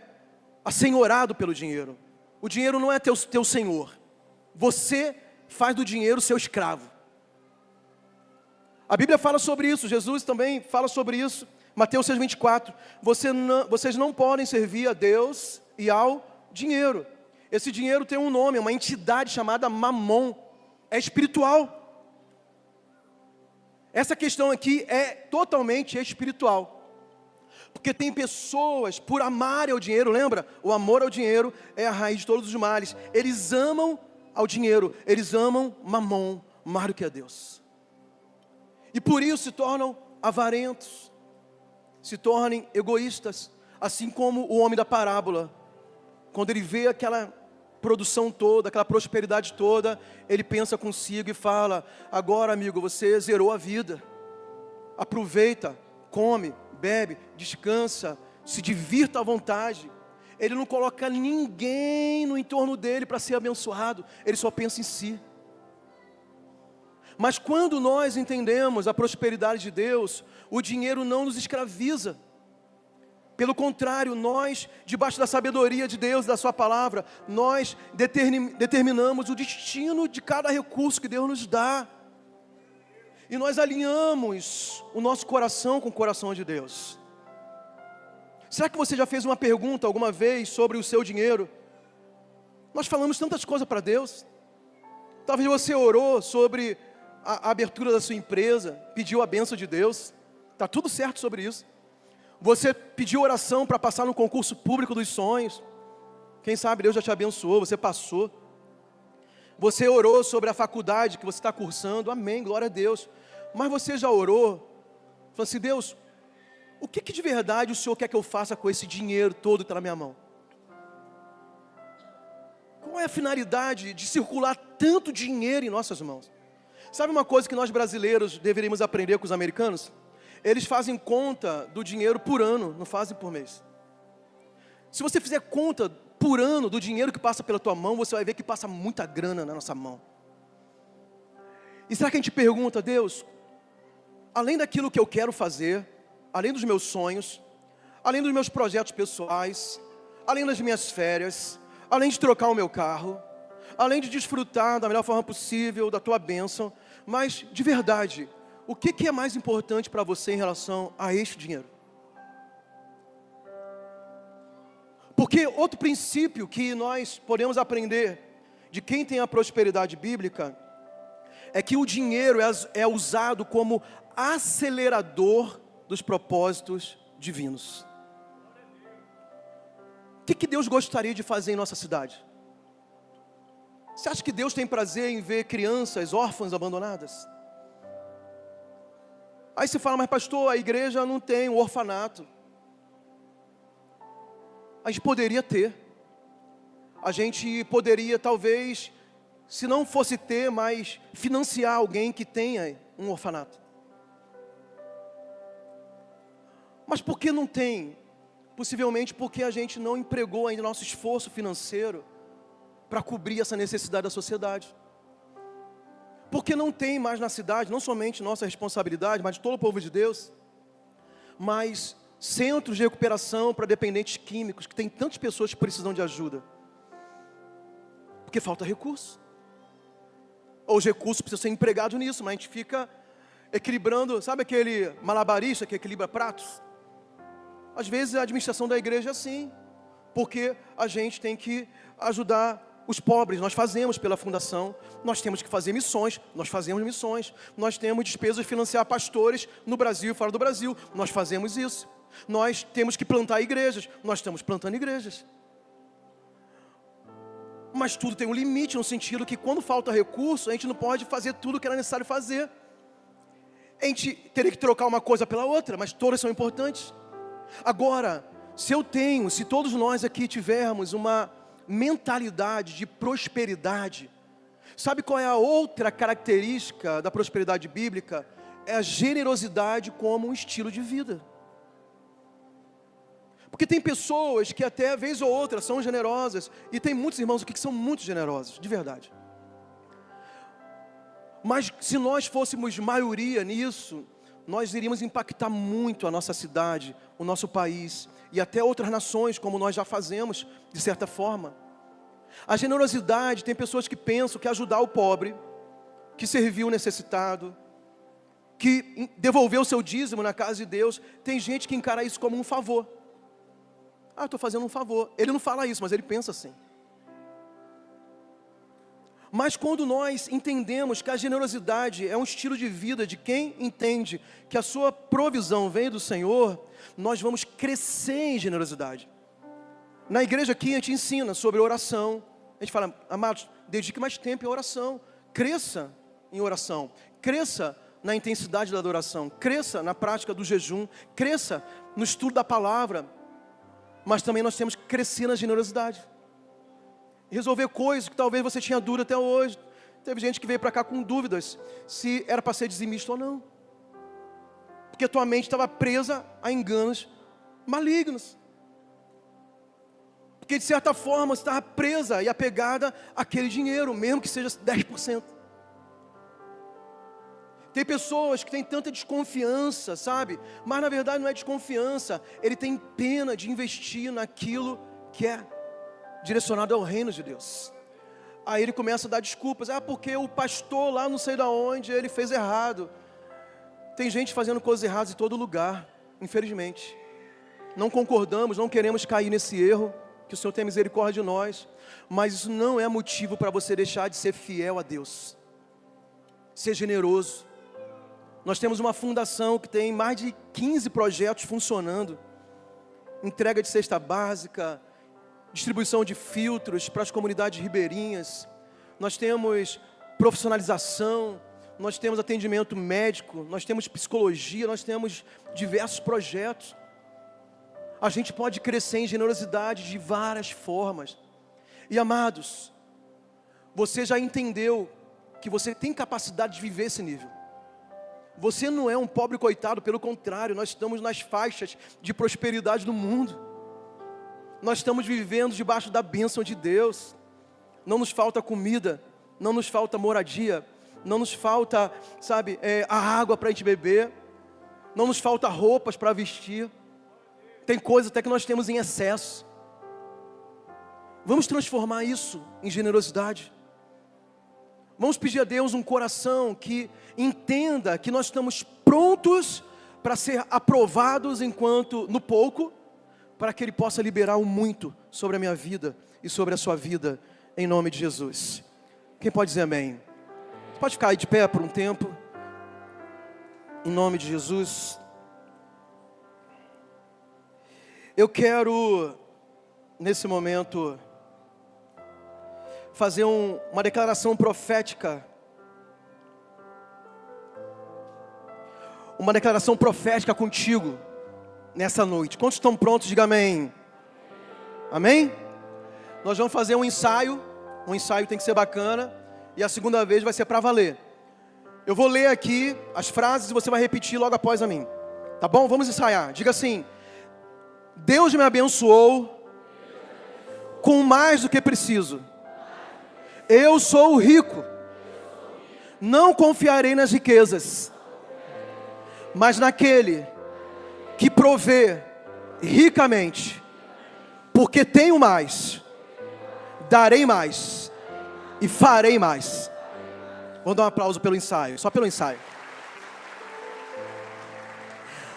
assenhorado pelo dinheiro. O dinheiro não é teu senhor. Você faz do dinheiro seu escravo. A Bíblia fala sobre isso, Jesus também fala sobre isso. Mateus 6,24. Vocês não podem servir a Deus e ao dinheiro. Esse dinheiro tem um nome, é uma entidade chamada Mamon. É espiritual. Essa questão aqui é totalmente espiritual. Porque tem pessoas, por amarem ao dinheiro, lembra? O amor ao dinheiro é a raiz de todos os males. Eles amam ao dinheiro, eles amam Mamon mais do que a Deus. E por isso se tornam avarentos, se tornem egoístas, assim como o homem da parábola. Quando ele vê aquela produção toda, aquela prosperidade toda, ele pensa consigo e fala: agora, amigo, você zerou a vida. Aproveita, come, bebe, descansa, se divirta à vontade. Ele não coloca ninguém no entorno dele para ser abençoado, ele só pensa em si. Mas quando nós entendemos a prosperidade de Deus, o dinheiro não nos escraviza. Pelo contrário, nós, debaixo da sabedoria de Deus, da sua palavra, nós determinamos o destino de cada recurso que Deus nos dá. E nós alinhamos o nosso coração com o coração de Deus. Será que você já fez uma pergunta alguma vez sobre o seu dinheiro? Nós falamos tantas coisas para Deus. Talvez você orou sobre a abertura da sua empresa, pediu a bênção de Deus. Está tudo certo sobre isso. Você pediu oração para passar no concurso público dos sonhos. Quem sabe Deus já te abençoou, você passou. Você orou sobre a faculdade que você está cursando. Amém, glória a Deus. Mas você já orou Falando assim, Deus, o que de verdade o Senhor quer que eu faça com esse dinheiro todo que está na minha mão? Qual é a finalidade de circular tanto dinheiro em nossas mãos? Sabe uma coisa que nós brasileiros deveríamos aprender com os americanos? Eles fazem conta do dinheiro por ano, não fazem por mês. Se você fizer conta por ano do dinheiro que passa pela tua mão, você vai ver que passa muita grana na nossa mão. E será que a gente pergunta, Deus, além daquilo que eu quero fazer, além dos meus sonhos, além dos meus projetos pessoais, além das minhas férias, além de trocar o meu carro, além de desfrutar da melhor forma possível da tua bênção, mas de verdade, o que é mais importante para você em relação a este dinheiro? Porque outro princípio que nós podemos aprender de quem tem a prosperidade bíblica é que o dinheiro é usado como acelerador dos propósitos divinos. O que Deus gostaria de fazer em nossa cidade? Você acha que Deus tem prazer em ver crianças órfãs abandonadas? Aí você fala, mas pastor, a igreja não tem um orfanato. A gente poderia ter. A gente poderia talvez, se não fosse ter, mas financiar alguém que tenha um orfanato. Mas por que não tem? Possivelmente porque a gente não empregou ainda nosso esforço financeiro para cobrir essa necessidade da sociedade. Porque não tem mais na cidade, não somente nossa responsabilidade, mas de todo o povo de Deus, mas centros de recuperação para dependentes químicos, que tem tantas pessoas que precisam de ajuda. Porque falta recurso. Ou os recursos precisam ser empregados nisso, mas a gente fica equilibrando, sabe aquele malabarista que equilibra pratos? Às vezes a administração da igreja é assim, porque a gente tem que ajudar os pobres, nós fazemos pela fundação, nós temos que fazer missões, nós fazemos missões, nós temos despesas de financiar pastores no Brasil e fora do Brasil, nós fazemos isso. Nós temos que plantar igrejas, nós estamos plantando igrejas. Mas tudo tem um limite, no sentido que quando falta recurso, a gente não pode fazer tudo o que era necessário fazer. A gente teria que trocar uma coisa pela outra, mas todas são importantes. Agora, se todos nós aqui tivermos uma mentalidade de prosperidade, sabe qual é a outra característica da prosperidade bíblica? É a generosidade como um estilo de vida. Porque tem pessoas que até vez ou outra são generosas, e tem muitos irmãos aqui que são muito generosos, de verdade. Mas se nós fôssemos maioria nisso, nós iríamos impactar muito a nossa cidade, o nosso país, e até outras nações, como nós já fazemos, de certa forma. A generosidade, tem pessoas que pensam que ajudar o pobre, que servir o necessitado, que devolver o seu dízimo na casa de Deus, tem gente que encara isso como um favor. Ah, estou fazendo um favor. Ele não fala isso, mas ele pensa assim. Mas quando nós entendemos que a generosidade é um estilo de vida de quem entende que a sua provisão vem do Senhor, nós vamos crescer em generosidade. Na igreja aqui a gente ensina sobre oração. A gente fala, amados, dedique mais tempo em oração. Cresça em oração. Cresça na intensidade da adoração. Cresça na prática do jejum. Cresça no estudo da palavra. Mas também nós temos que crescer na generosidade. Resolver coisas que talvez você tinha dúvida até hoje. Teve gente que veio para cá com dúvidas se era para ser dizimista ou não. Porque a tua mente estava presa a enganos malignos. Porque de certa forma você estava presa e apegada àquele dinheiro, mesmo que seja 10%. Tem pessoas que têm tanta desconfiança, sabe? Mas na verdade não é desconfiança. Ele tem pena de investir naquilo que é direcionado ao reino de Deus. Aí ele começa a dar desculpas. Ah, porque o pastor lá não sei de onde, ele fez errado. Tem gente fazendo coisas erradas em todo lugar, infelizmente. Não concordamos, não queremos cair nesse erro. Que o Senhor tenha misericórdia de nós. Mas isso não é motivo para você deixar de ser fiel a Deus. Ser generoso. Nós temos uma fundação que tem mais de 15 projetos funcionando. Entrega de cesta básica, distribuição de filtros para as comunidades ribeirinhas. Nós temos profissionalização, nós temos atendimento médico, nós temos psicologia, nós temos diversos projetos. A gente pode crescer em generosidade de várias formas. E amados, você já entendeu que você tem capacidade de viver esse nível. Você não é um pobre coitado, pelo contrário, nós estamos nas faixas de prosperidade do mundo. Nós estamos vivendo debaixo da bênção de Deus. Não nos falta comida, não nos falta moradia, não nos falta, a água para a gente beber, não nos falta roupas para vestir. Tem coisas até que nós temos em excesso. Vamos transformar isso em generosidade. Vamos pedir a Deus um coração que entenda que nós estamos prontos para ser aprovados enquanto no pouco, para que Ele possa liberar o muito sobre a minha vida e sobre a sua vida, em nome de Jesus. Quem pode dizer amém? Você pode ficar aí de pé por um tempo, em nome de Jesus. Eu quero, nesse momento, fazer uma declaração profética. Uma declaração profética contigo, nessa noite. Quantos estão prontos? Diga amém. Amém? Nós vamos fazer um ensaio tem que ser bacana, e a segunda vez vai ser para valer. Eu vou ler aqui as frases e você vai repetir logo após a mim. Tá bom? Vamos ensaiar. Diga assim: Deus me abençoou com mais do que preciso. Eu sou rico. Não confiarei nas riquezas, mas naquele que provê ricamente. Porque tenho mais, darei mais e farei mais. Vamos dar um aplauso pelo ensaio, só pelo ensaio.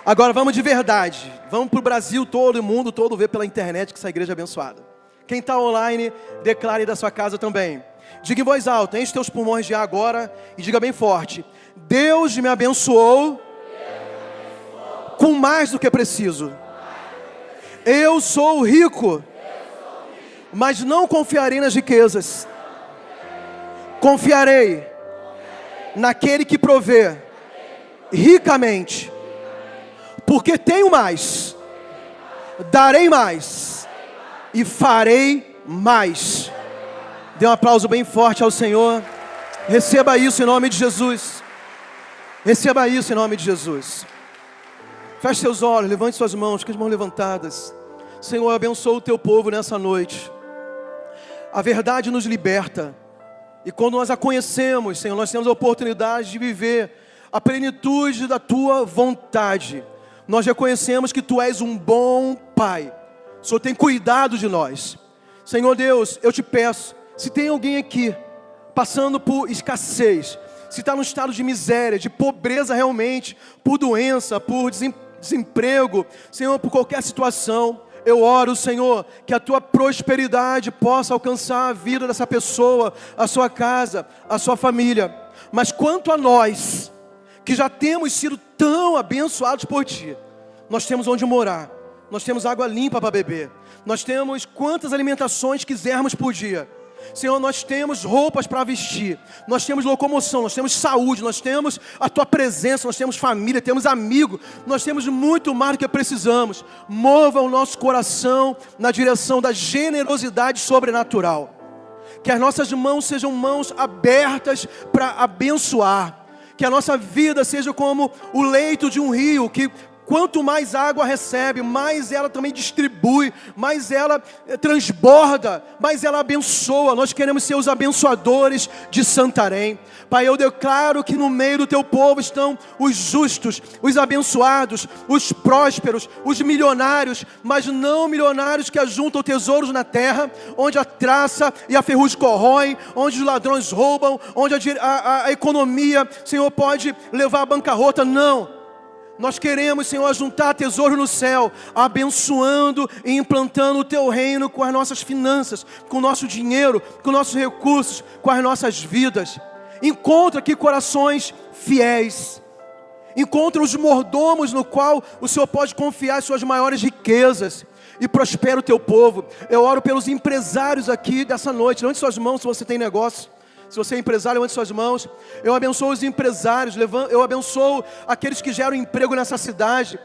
Agora vamos de verdade. Vamos para o Brasil todo, o mundo todo ver pela internet que essa igreja é abençoada. Quem está online, declare da sua casa também. Diga em voz alta, enche teus pulmões de ar agora e diga bem forte: Deus me abençoou com mais do que preciso. Eu sou rico, mas não confiarei nas riquezas. Confiarei naquele que provê ricamente. Porque tenho mais, darei mais e farei mais. Dê um aplauso bem forte ao Senhor. Receba isso em nome de Jesus. Receba isso em nome de Jesus. Feche seus olhos, levante suas mãos, com as mãos levantadas. Senhor, abençoa o teu povo nessa noite. A verdade nos liberta. E quando nós a conhecemos, Senhor, nós temos a oportunidade de viver a plenitude da tua vontade. Nós reconhecemos que tu és um bom Pai. O Senhor tem cuidado de nós. Senhor Deus, eu te peço, se tem alguém aqui passando por escassez, se está num estado de miséria, de pobreza realmente, por doença, por desemprego, Senhor, por qualquer situação, eu oro, Senhor, que a tua prosperidade possa alcançar a vida dessa pessoa, a sua casa, a sua família. Mas quanto a nós, que já temos sido tão abençoados por ti, nós temos onde morar, nós temos água limpa para beber, nós temos quantas alimentações quisermos por dia. Senhor, nós temos roupas para vestir, nós temos locomoção, nós temos saúde, nós temos a tua presença, nós temos família, temos amigo, nós temos muito mais do que precisamos. Mova o nosso coração na direção da generosidade sobrenatural. Que as nossas mãos sejam mãos abertas para abençoar. Que a nossa vida seja como o leito de um rio, que quanto mais água recebe, mais ela também distribui, mais ela transborda, mais ela abençoa. Nós queremos ser os abençoadores de Santarém. Pai, eu declaro que no meio do teu povo estão os justos, os abençoados, os prósperos, os milionários, mas não milionários que ajuntam tesouros na terra, onde a traça e a ferrugem corroem, onde os ladrões roubam, onde a economia, Senhor, pode levar à bancarrota. Não. Nós queremos, Senhor, ajuntar tesouro no céu, abençoando e implantando o teu reino com as nossas finanças, com o nosso dinheiro, com nossos recursos, com as nossas vidas. Encontra aqui corações fiéis. Encontra os mordomos no qual o Senhor pode confiar as suas maiores riquezas. E prospera o teu povo. Eu oro pelos empresários aqui dessa noite. Levante suas mãos se você tem negócio. Se você é empresário, levante suas mãos. Eu abençoo os empresários, eu abençoo aqueles que geram emprego nessa cidade.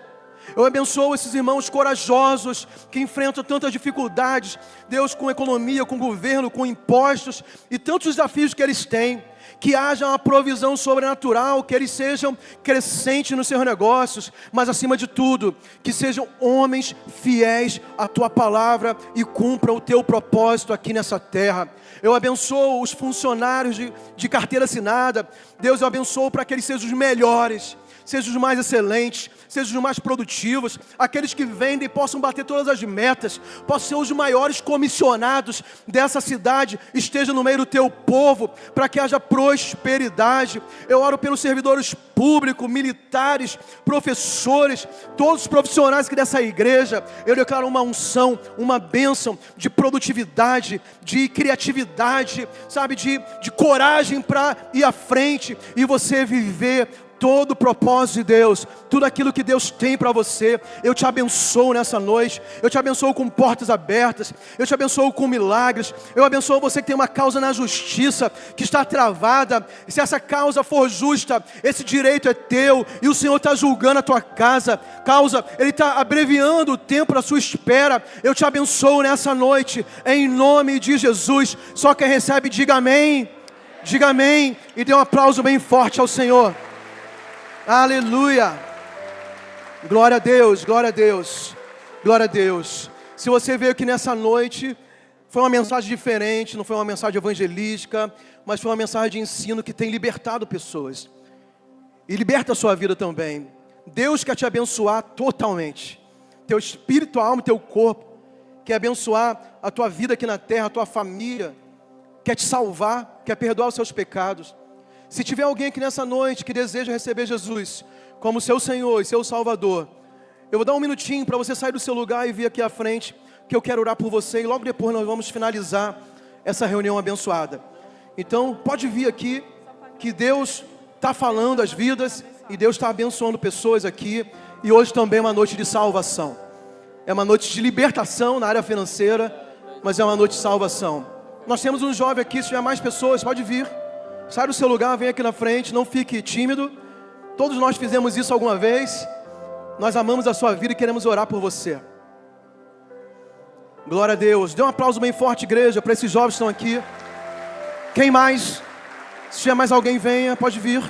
Eu abençoo esses irmãos corajosos que enfrentam tantas dificuldades, Deus, com economia, com governo, com impostos e tantos desafios que eles têm. Que haja uma provisão sobrenatural, que eles sejam crescentes nos seus negócios, mas acima de tudo, que sejam homens fiéis à tua palavra e cumpram o teu propósito aqui nessa terra. Eu abençoo os funcionários de carteira assinada. Deus, eu abençoo para que eles sejam os melhores, sejam os mais excelentes, sejam os mais produtivos, aqueles que vendem possam bater todas as metas, possam ser os maiores comissionados dessa cidade, estejam no meio do teu povo, para que haja prosperidade. Eu oro pelos servidores públicos, militares, professores, todos os profissionais aqui dessa igreja. Eu declaro uma unção, uma bênção de produtividade, de criatividade, sabe, de coragem para ir à frente e você viver todo o propósito de Deus, tudo aquilo que Deus tem para você. Eu te abençoo nessa noite, eu te abençoo com portas abertas, eu te abençoo com milagres, eu abençoo você que tem uma causa na justiça, que está travada. Se essa causa for justa, esse direito é teu, e o Senhor está julgando a tua causa, Ele está abreviando o tempo da sua espera. Eu te abençoo nessa noite, em nome de Jesus. Só quem recebe, diga amém, e dê um aplauso bem forte ao Senhor. Aleluia, glória a Deus, glória a Deus, glória a Deus. Se você veio aqui nessa noite, foi uma mensagem diferente, não foi uma mensagem evangelística, mas foi uma mensagem de ensino que tem libertado pessoas, e liberta a sua vida também. Deus quer te abençoar totalmente, teu espírito, a alma e teu corpo, quer abençoar a tua vida aqui na terra, a tua família, quer te salvar, quer perdoar os seus pecados. Se tiver alguém aqui nessa noite que deseja receber Jesus como seu Senhor e seu Salvador, eu vou dar um minutinho para você sair do seu lugar e vir aqui à frente, que eu quero orar por você, e logo depois nós vamos finalizar essa reunião abençoada. Então pode vir aqui, que Deus está falando as vidas, e Deus está abençoando pessoas aqui. E hoje também é uma noite de salvação, é uma noite de libertação na área financeira, mas é uma noite de salvação. Nós temos um jovem aqui, se tiver mais pessoas, pode vir. Sai do seu lugar, vem aqui na frente, não fique tímido. Todos nós fizemos isso alguma vez. Nós amamos a sua vida e queremos orar por você. Glória a Deus. Dê um aplauso bem forte, igreja, para esses jovens que estão aqui. Quem mais? Se tiver mais alguém, venha, pode vir.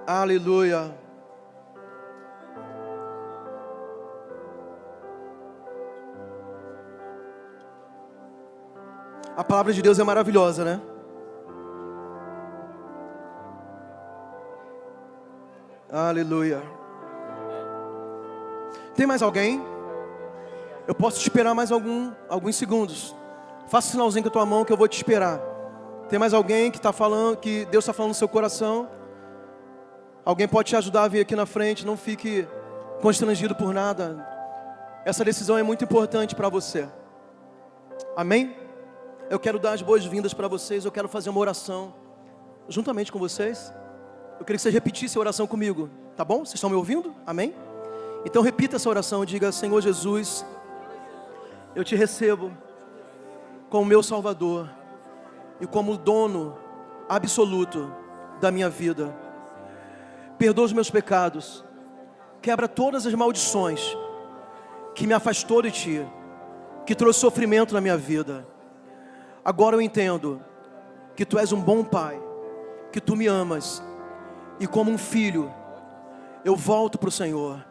Aleluia. A palavra de Deus é maravilhosa, né? Aleluia. Tem mais alguém? Eu posso te esperar mais alguns segundos. Faça um sinalzinho com a tua mão que eu vou te esperar. Tem mais alguém que está falando, que Deus está falando no seu coração? Alguém pode te ajudar a vir aqui na frente? Não fique constrangido por nada. Essa decisão é muito importante para você. Amém? Eu quero dar as boas-vindas para vocês. Eu quero fazer uma oração juntamente com vocês. Eu queria que vocês repetissem a oração comigo, tá bom? Vocês estão me ouvindo? Amém? Então repita essa oração. Diga: Senhor Jesus, eu te recebo como meu Salvador e como dono absoluto da minha vida. Perdoa os meus pecados, quebra todas as maldições que me afastou de Ti, que trouxe sofrimento na minha vida. Agora eu entendo que Tu és um bom Pai, que Tu me amas, e como um filho, eu volto para o Senhor.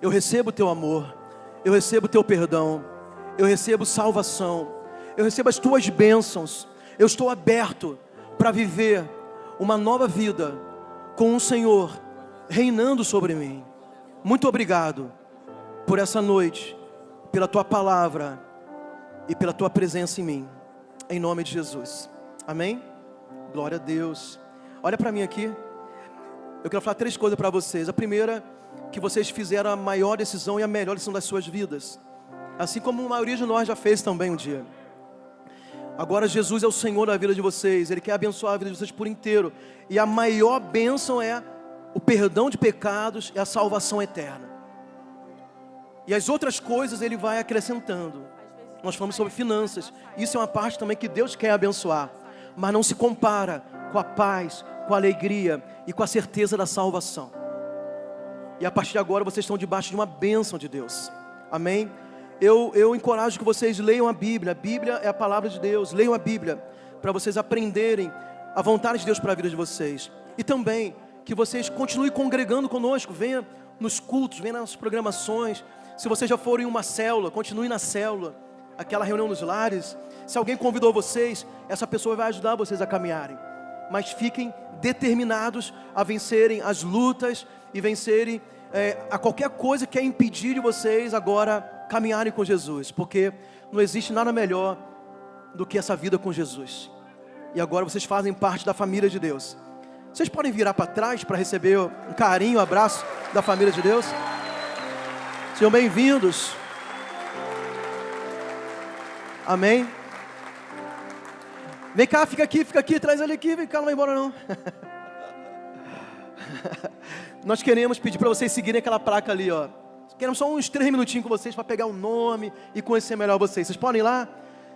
Eu recebo o Teu amor, eu recebo o Teu perdão, eu recebo salvação, eu recebo as Tuas bênçãos. Eu estou aberto para viver uma nova vida com o Senhor reinando sobre mim. Muito obrigado por essa noite, pela Tua palavra e pela Tua presença em mim. Em nome de Jesus. Amém? Glória a Deus. Olha para mim aqui. Eu quero falar 3 coisas para vocês. A primeira, que vocês fizeram a maior decisão e a melhor decisão das suas vidas, assim como a maioria de nós já fez também um dia. Agora Jesus é o Senhor da vida de vocês. Ele quer abençoar a vida de vocês por inteiro. E a maior bênção é o perdão de pecados e a salvação eterna. E as outras coisas Ele vai acrescentando. nós falamos sobre finanças. Isso é uma parte também que Deus quer abençoar. Mas não se compara com a paz, com a alegria e com a certeza da salvação. E a partir de agora vocês estão debaixo de uma bênção de Deus. Amém? Eu encorajo que vocês leiam a Bíblia. A Bíblia é a palavra de Deus. Leiam a Bíblia para vocês aprenderem a vontade de Deus para a vida de vocês. E também que vocês continuem congregando conosco. Venha nos cultos, venha nas programações. Se vocês já foram em uma célula, continue na célula. Aquela reunião nos lares. Se alguém convidou vocês, essa pessoa vai ajudar vocês a caminharem. Mas fiquem determinados a vencerem as lutas e vencerem a qualquer coisa que quer impedir de vocês agora caminharem com Jesus. Porque não existe nada melhor do que essa vida com Jesus. E agora vocês fazem parte da família de Deus. Vocês podem virar para trás para receber um carinho, um abraço da família de Deus? Sejam bem-vindos. Amém? Vem cá, fica aqui, traz ele aqui, vem cá, não vai embora não. Nós queremos pedir para vocês seguirem aquela placa ali, ó. Queremos só uns 3 minutinhos com vocês para pegar o nome e conhecer melhor vocês. Vocês podem ir lá?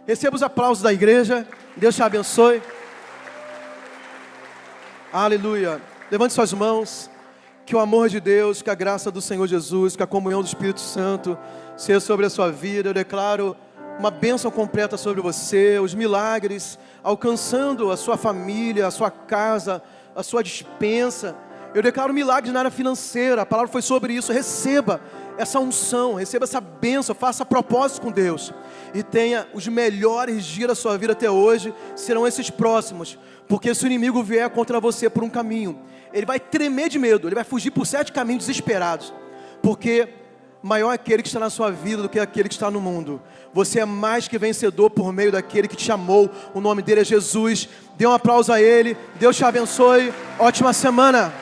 Receba os aplausos da igreja. Deus te abençoe. Aleluia. Levante suas mãos. Que o amor de Deus, que a graça do Senhor Jesus, que a comunhão do Espírito Santo seja sobre a sua vida. Eu declaro uma bênção completa sobre você, os milagres alcançando a sua família, a sua casa, a sua despensa. Eu declaro milagres na área financeira. A palavra foi sobre isso. Receba essa unção, receba essa bênção, faça propósito com Deus e tenha os melhores dias da sua vida até hoje, serão esses próximos, porque se o inimigo vier contra você por um caminho, ele vai tremer de medo, ele vai fugir por 7 caminhos desesperados, porque maior é aquele que está na sua vida do que aquele que está no mundo. Você é mais que vencedor por meio daquele que te chamou, o nome dele é Jesus. Dê um aplauso a ele, Deus te abençoe, ótima semana.